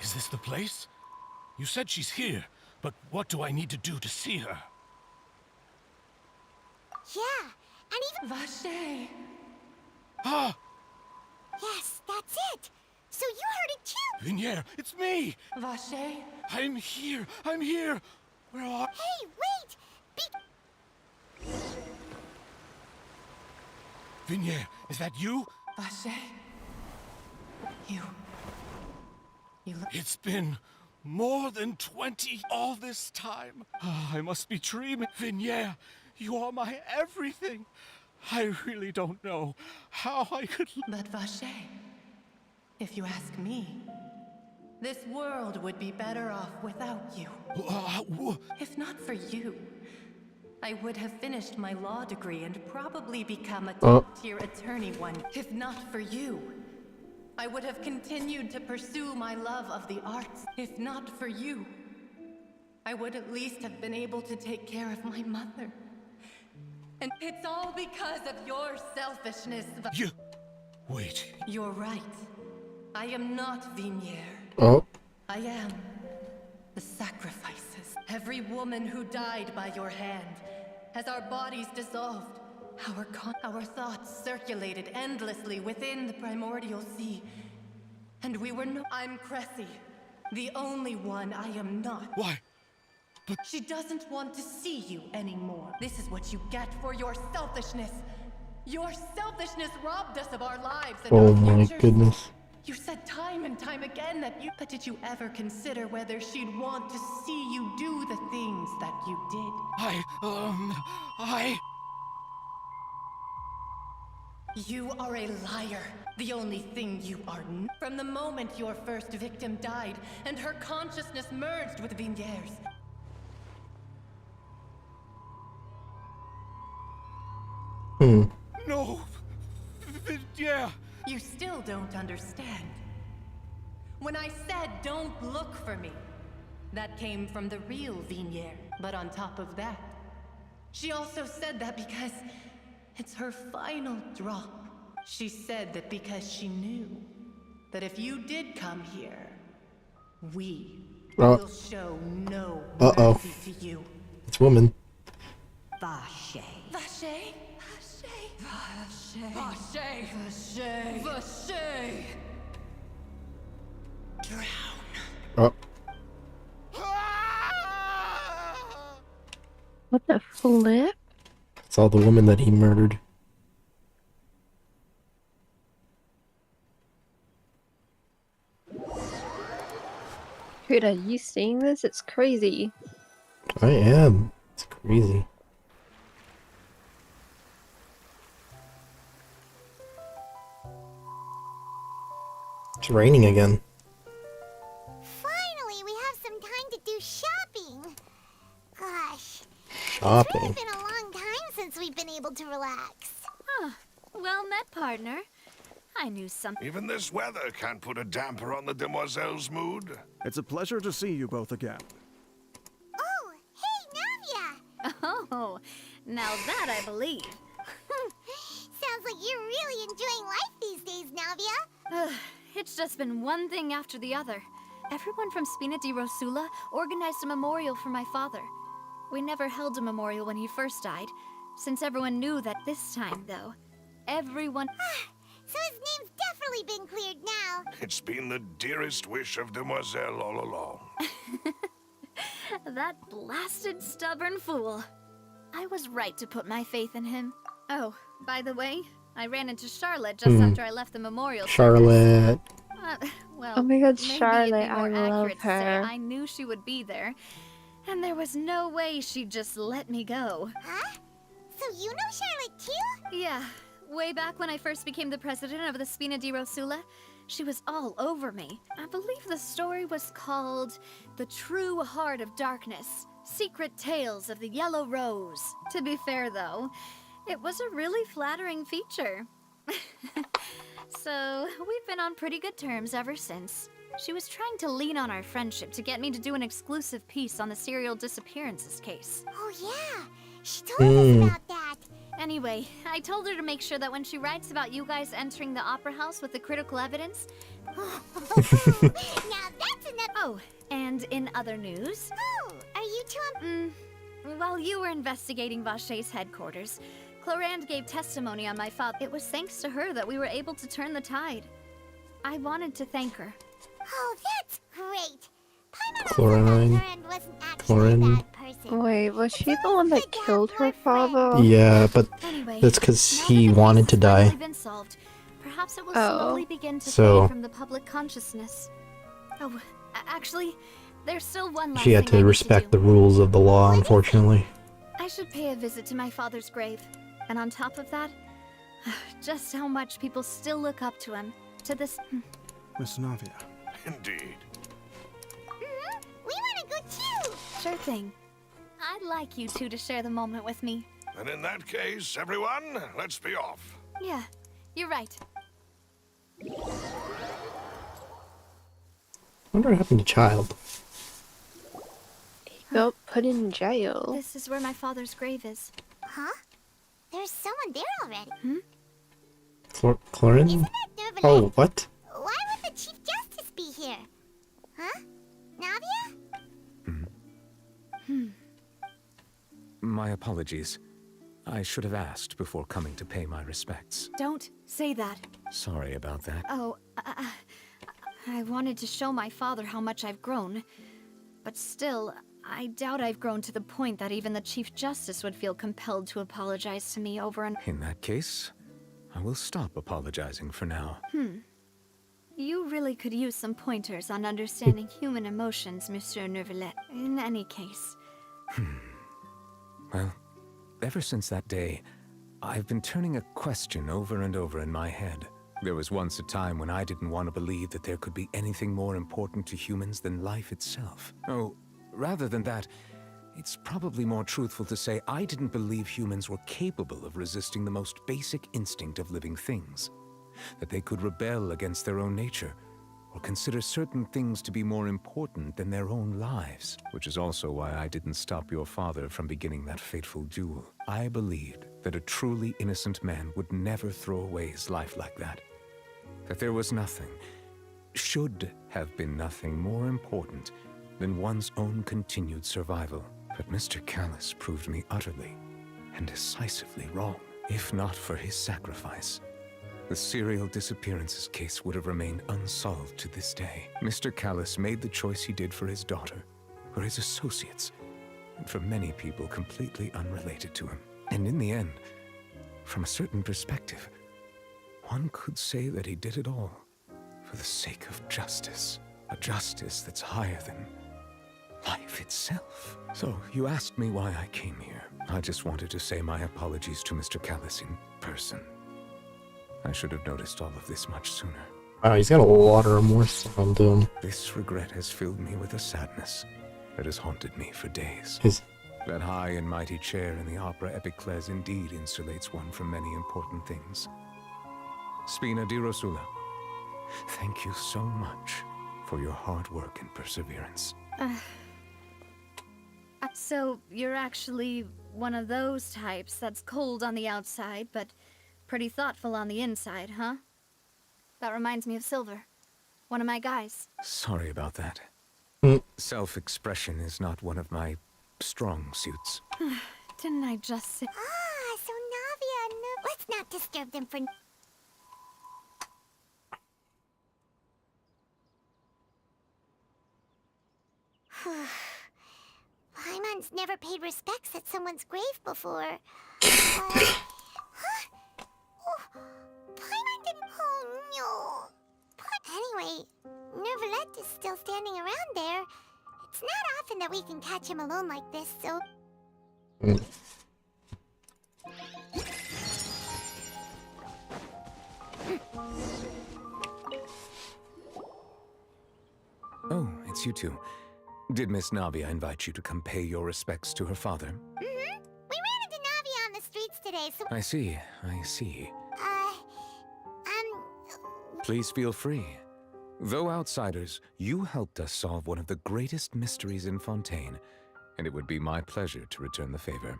Is this the place? You said she's here, but what do I need to do to see her? Yeah, and even... Vache! Ah! Yes, that's it! So you heard it too! Vignier, it's me! Vache? I'm here! I'm here! Where are... Hey, wait! Vignier, is that you? Vache? You look... It's been more than 20 all this time. I must be dreaming. Vignier, you are my everything. I really don't know how I could... But Vache, if you ask me, this world would be better off without you. If not for you, I would have finished my law degree and probably become a top-tier attorney one. If not for you, I would have continued to pursue my love of the arts. If not for you, I would at least have been able to take care of my mother. And it's all because of your selfishness. You... Wait. You're right. I am not Vignier. Oh. I am the sacrifices. Every woman who died by your hand, as our bodies dissolved, our thoughts circulated endlessly within the primordial sea. And we were I'm Cressy, the only one I am not. Why? But... She doesn't want to see you anymore. This is what you get for your selfishness. Your selfishness robbed us of our lives and Oh our my futures. goodness. You said time and time again that you... But did you ever consider whether she'd want to see you do the things that you did? You are a liar. The only thing you are from the moment your first victim died and her consciousness merged with Vignier's. No! Yeah! You still don't understand. When I said don't look for me, that came from the real Vignier. But on top of that, she also said that because it's her final drop. She said that because she knew that if you did come here, we will show no mercy to you. It's woman. Vache. Vache? Vache. Vache. Vache. Vache. Drown. Oh. What the flip? It's all the woman that he murdered. Dude, are you seeing this? It's crazy. I am. It's crazy. It's raining again. Finally, we have some time to do shopping. Gosh. Shopping. It's really been a long time since we've been able to relax. Huh. Well met, partner. I knew something. Even this weather can't put a damper on the demoiselle's mood. It's a pleasure to see you both again. Oh, hey, Navia! Oh, now that I believe. Sounds like you're really enjoying life these days, Navia. It's just been one thing after the other. Everyone from Spina di Rosula organized a memorial for my father. We never held a memorial when he first died, since everyone knew that this time, though, everyone... So his name's definitely been cleared now. It's been the dearest wish of Demoiselle all along. That blasted stubborn fool. I was right to put my faith in him. Oh, by the way, I ran into Charlotte just after I left the memorial. Charlotte. Well, oh my god, maybe it'd Charlotte, be more I love accurate to say her. I knew she would be there, and there was no way she'd just let me go. Huh? So you know Charlotte too? Yeah, way back when I first became the president of the Spina di Rosula, she was all over me. I believe the story was called The True Heart of Darkness, Secret Tales of the Yellow Rose. To be fair though, it was a really flattering feature. So, we've been on pretty good terms ever since. She was trying to lean on our friendship to get me to do an exclusive piece on the serial disappearances case. Oh yeah, she told us about that. Anyway, I told her to make sure that when she writes about you guys entering the opera house with the critical evidence... Now that's enough. Oh, and in other news... Oh, are you two while you were investigating Vache's headquarters, Clorinde gave testimony on my father. It was thanks to her that we were able to turn the tide. I wanted to thank her. Oh, that's great. Chlorine. Wait, was she the one that killed her father? Yeah, but Anyway, that's because he wanted to die. Been solved. Perhaps it will Oh. slowly begin to So- fade from the public consciousness. Oh, actually, there's still one last She had thing I to need respect do. the rules of the law, unfortunately. I should pay a visit to my father's grave. And on top of that, just how much people still look up to him. To this... Miss Navia. Indeed. We want to go too. Sure thing. I'd like you two to share the moment with me. And in that case, everyone, let's be off. Yeah, you're right. Wonder what happened to Child. He got put in jail. This is where my father's grave is. Huh? There's someone there already. Chlorine? Nervous. Oh, what? Why would the Chief Justice be here? Huh? Navia? My apologies. I should have asked before coming to pay my respects. Don't say that. Sorry about that. Oh, I wanted to show my father how much I've grown. But still, I doubt I've grown to the point that even the Chief Justice would feel compelled to apologize to me over an... In that case, I will stop apologizing for now. You really could use some pointers on understanding human emotions, Monsieur Neuvillette. In any case. Well, ever since that day, I've been turning a question over and over in my head. There was once a time when I didn't want to believe that there could be anything more important to humans than life itself. Oh, rather than that, it's probably more truthful to say I didn't believe humans were capable of resisting the most basic instinct of living things. That they could rebel against their own nature, or consider certain things to be more important than their own lives. Which is also why I didn't stop your father from beginning that fateful duel. I believed that a truly innocent man would never throw away his life like that. That there was nothing, should have been nothing more important than one's own continued survival. But Mr. Callus proved me utterly and decisively wrong. If not for his sacrifice, the serial disappearances case would have remained unsolved to this day. Mr. Callus made the choice he did for his daughter, for his associates, and for many people completely unrelated to him. And in the end, from a certain perspective, one could say that he did it all for the sake of justice. A justice that's higher than life itself. So, you asked me why I came here. I just wanted to say my apologies to Mr. Callus in person. I should have noticed all of this much sooner. Wow, he's got a lot of remorse on him. This regret has filled me with a sadness that has haunted me for days. That high and mighty chair in the opera Epiclese indeed insulates one from many important things. Spina di Rosula, thank you so much for your hard work and perseverance. So, you're actually one of those types that's cold on the outside, but pretty thoughtful on the inside, huh? That reminds me of Silver, one of my guys. Sorry about that. Self-expression is not one of my strong suits. Didn't I just say... Ah, so Navia, let's not disturb them for... Paimon's never paid respects at someone's grave before. Huh? Oh, Paimon didn't... Oh, no. Anyway, Neuvillette is still standing around there. It's not often that we can catch him alone like this, so... it's you two. Did Miss Navia invite you to come pay your respects to her father? Mm-hmm. We ran into Navi on the streets today, so... I see. Um... Please feel free. Though outsiders, you helped us solve one of the greatest mysteries in Fontaine, and it would be my pleasure to return the favor.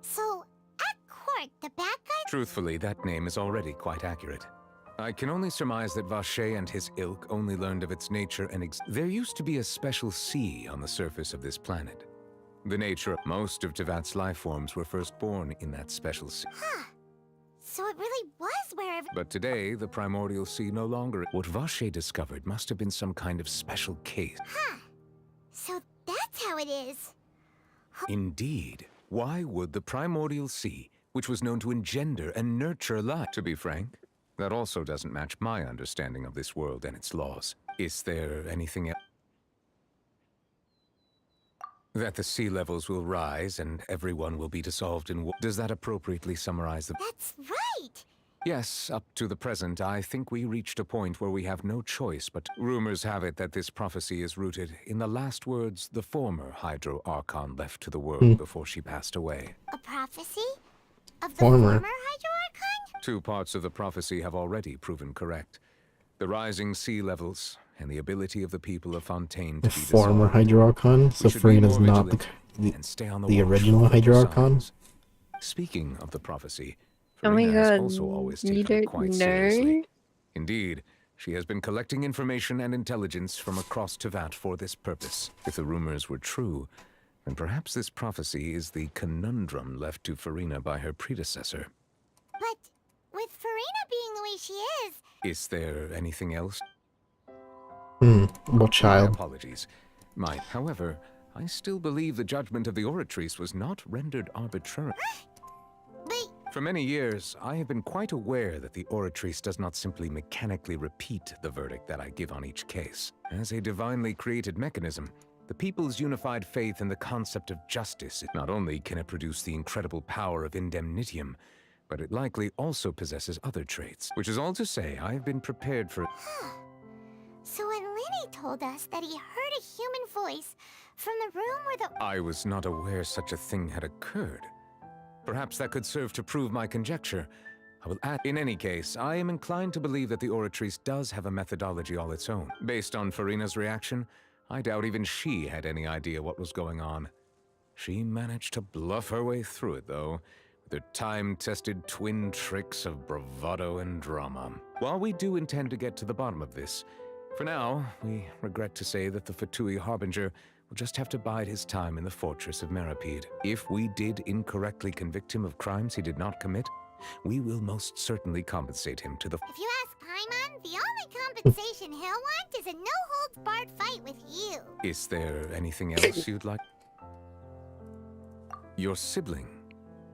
So, at court, the bad guy... Truthfully, that name is already quite accurate. I can only surmise that Vacher and his ilk only learned of its nature and there used to be a special sea on the surface of this planet. The nature of most of Tevat's life forms were first born in that special sea. Huh. So it really was wherever... But today, the primordial sea no longer... What Vacher discovered must have been some kind of special case. Huh. So that's how it is. Indeed. Why would the primordial sea, which was known to engender and nurture life... To be frank, that also doesn't match my understanding of this world and its laws. Is there anything else? That the sea levels will rise and everyone will be dissolved in war. Does that appropriately summarize the... That's right! Yes, up to the present, I think we reached a point where we have no choice but... Rumors have it that this prophecy is rooted in the last words the former Hydro Archon left to the world before she passed away. A prophecy? Of the Former Hydro Archon? 2 parts of the prophecy have already proven correct. The rising sea levels, and the ability of the people of Fontaine to The be former dissolved. Hydro Archon, so We should be Farina's more not vigilant and stay on the watch original for Hydro further Archon. signs. Speaking of the prophecy, Oh my Farina has god, also always you taken it don't quite know? seriously. Indeed, she has been collecting information and intelligence from across Tevat for this purpose. If the rumors were true, then perhaps this prophecy is the conundrum left to Farina by her predecessor. But with Farina being the way she Is there anything else? What My child? apologies. However, I still believe the judgment of the Oratrice was not rendered arbitrary. For many years, I have been quite aware that the Oratrice does not simply mechanically repeat the verdict that I give on each case. As a divinely created mechanism, the people's unified faith in the concept of justice, not only can it produce the incredible power of indemnitium, but it likely also possesses other traits. Which is all to say, I have been prepared for... So when Lenny told us that he heard a human voice from the room where the... I was not aware such a thing had occurred. Perhaps that could serve to prove my conjecture. I will add, in any case, I am inclined to believe that the Oratrice does have a methodology all its own. Based on Farina's reaction, I doubt even she had any idea what was going on. She managed to bluff her way through it, though, with her time-tested twin tricks of bravado and drama. While we do intend to get to the bottom of this, for now, we regret to say that the Fatui Harbinger will just have to bide his time in the fortress of Meripede. If we did incorrectly convict him of crimes he did not commit, we will most certainly compensate him to the... If you ask Paimon, the only compensation he'll want is a no-holds-barred fight with you. Is there anything else you'd like? Your sibling.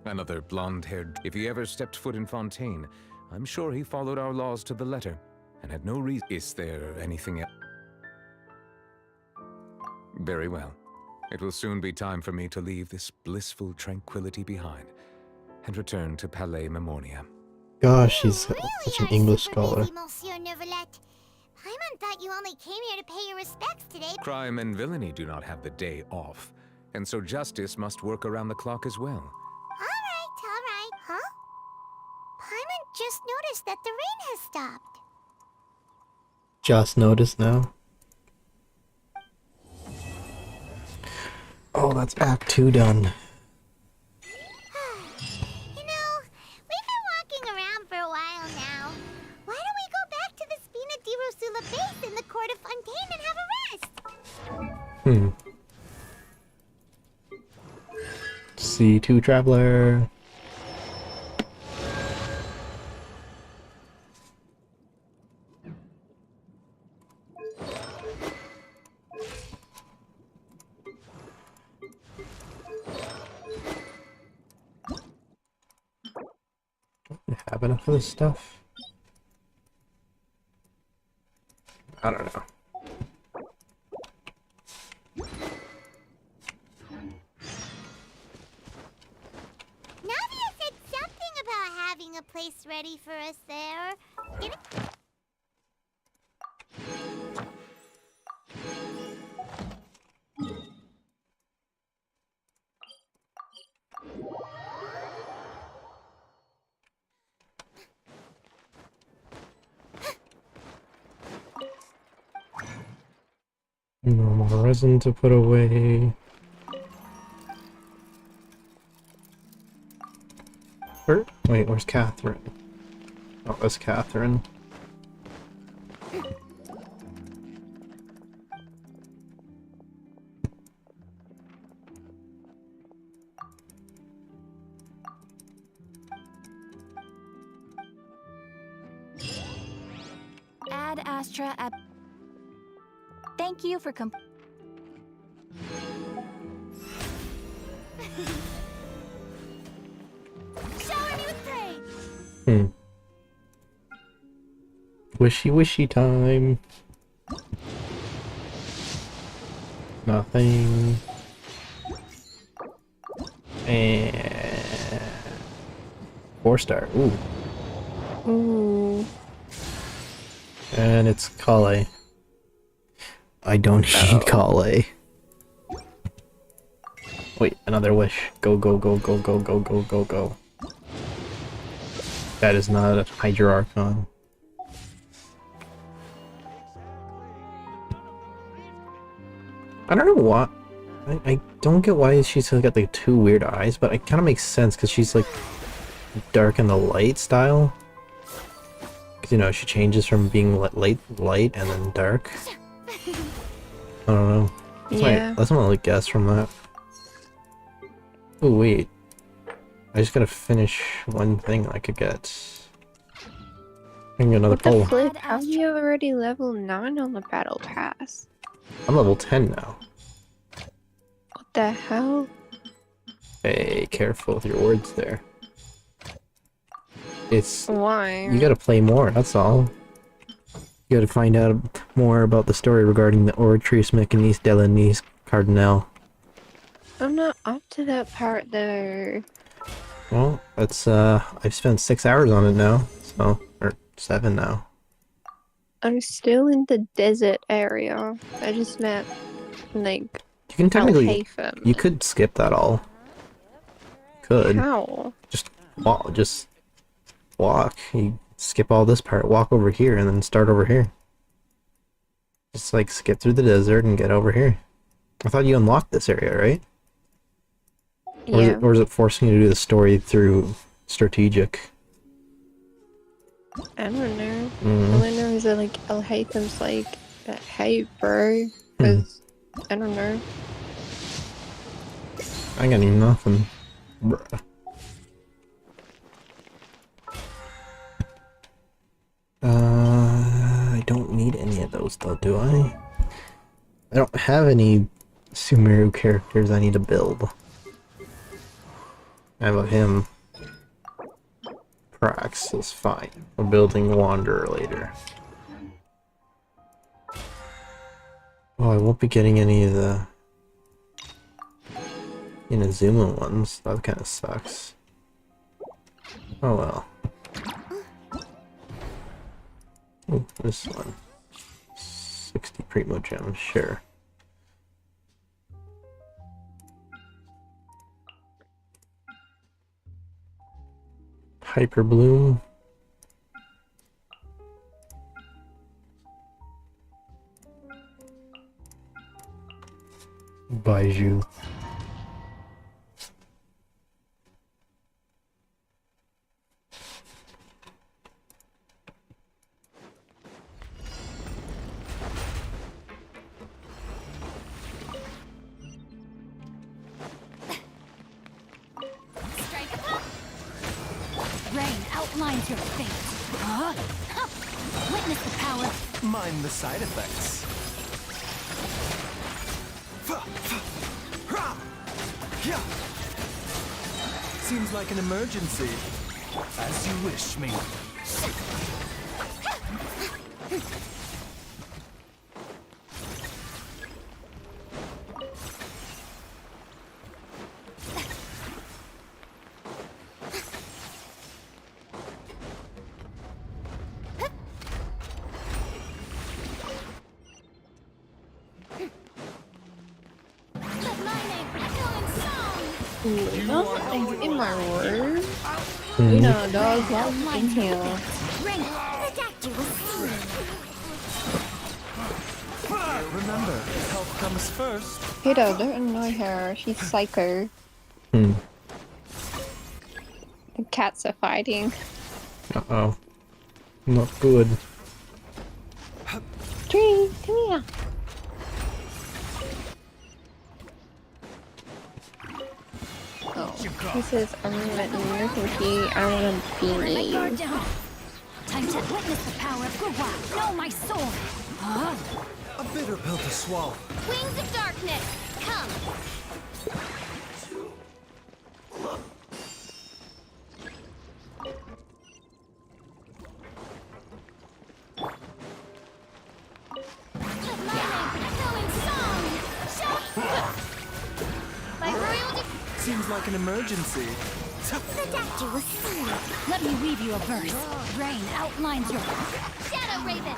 Another blonde-haired... If he ever stepped foot in Fontaine, I'm sure he followed our laws to the letter, and had no reason... Is there anything else? Very well. It will soon be time for me to leave this blissful tranquility behind, and return to Palais Memornia. Gosh, she's such an English scholar. Monsieur Neuvillette. Paimon thought you only came here to pay your respects today. Crime and villainy do not have the day off, and so justice must work around the clock as well. All right. Huh? Paimon just noticed that the rain has stopped. Just noticed now. Oh, that's Act 2 done. You know, we've been walking around for a while now. Why don't we go back to the Spina di Rosula base in the court of Fontaine and have a rest? C2 Traveler. Have enough of this stuff? I don't know. Navia said something about having a place ready for us there. Did it? No more resin to put away. Wait, where's Catherine? Oh, that's Catherine. Ad Astra at. Thank you for Shower me with praise. Wishy time. Nothing. And 4-star. Ooh. Ooh. And it's Kale. I don't need Kale. Wait, another wish. Go, go, go, go, go, go, go, go, go. That is not a Hydra Archon. I don't know what. I don't get why she's got the two weird eyes, but it kind of makes sense because she's like dark in the light style. Because, you know, she changes from being light and then dark. I don't know. That's my only guess from that. Oh wait. I just gotta finish one thing I could get. I can get another pole. Flip, how are you already level 9 on the battle pass? I'm level 10 now. What the hell? Hey, careful with your words there. It's... Why? You gotta play more, that's all. You gotta find out more about the story regarding the Oratrice Mechanis Delanis Cardinal. I'm not up to that part though. Well, that's, I've spent 6 hours on it now, so... Or 7 now. I'm still in the desert area. I just met, like, You can technically... Al-Haytham. You could skip that all. Could. How? Just walk. You skip all this part, walk over here, and then start over here. Just, like, skip through the desert and get over here. I thought you unlocked this area, right? Yeah. Or is it forcing you to do the story through strategic? I don't know. All I know is that, like, Al-Haytham's like, hey, bro. Because, I don't know. I got nothing. Bruh. I don't need any of those though, do I? I don't have any Sumeru characters I need to build. I have him. Prax is fine. We're building Wanderer later. Oh, I won't be getting any of the Inazuma ones. That kind of sucks. Oh well. Ooh, this one. 60 Primo Gems, sure. Hyper Bloom. Baiju. Rain outlines your fate. Huh? Witness the power. Mind the side effects. Seems like an emergency. As you wish, me. Nothing in my word. You know, dog, walk in here. Ring, protect you with Remember, health comes first. Peter, don't annoy her. She's psycho. Hmm. The cats are fighting. Uh-oh. Not good. Tree, come here. Oh, he says, no thank you, I wanna be near you. Time to witness the power of Gurwa. Know my sword. Huh? A bitter pill to swallow. Wings of darkness, come. Seems like an emergency. Let me weave you a verse. Rain outlines your Shadow Raven.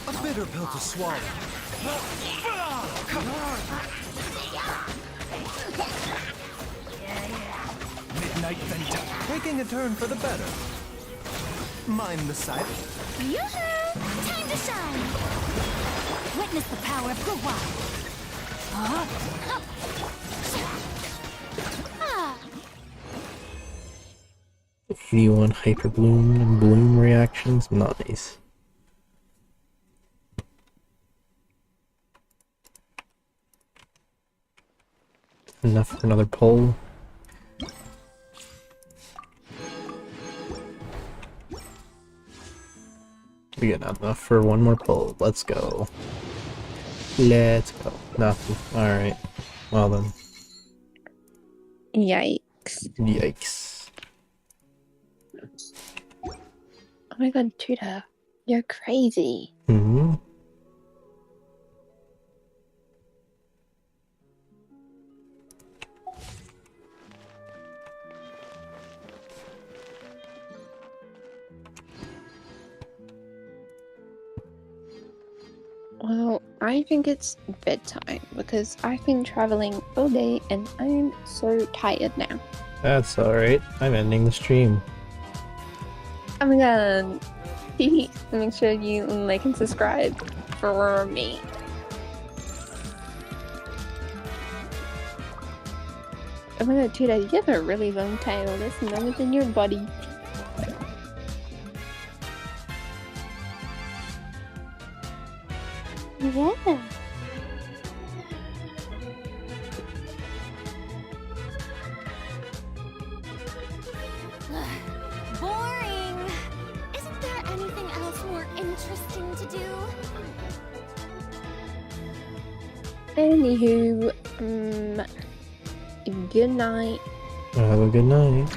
A bitter pill to swallow. Midnight vendetta. Taking a turn for the better. Mind the sight. Yoo-hoo! Time to shine. Witness the power of Gurwa. Huh? Ah. 81 hyper bloom and bloom reactions. Nice. Enough for another pull. We got enough for one more pull. Let's go. Let's go. Nothing. Alright. Well then. Yikes. Yikes. Oh my god, Tutor. You're crazy. Hmm. Well, I think it's bedtime because I've been traveling all day and I'm so tired now. That's alright. I'm ending the stream. Oh my god. Make sure you like and subscribe for me. Oh my god, Tutor, you have a really long tail. That's longer than your body. Yeah. Boring. Isn't there anything else more interesting to do? Anywho, good night. Have a good night.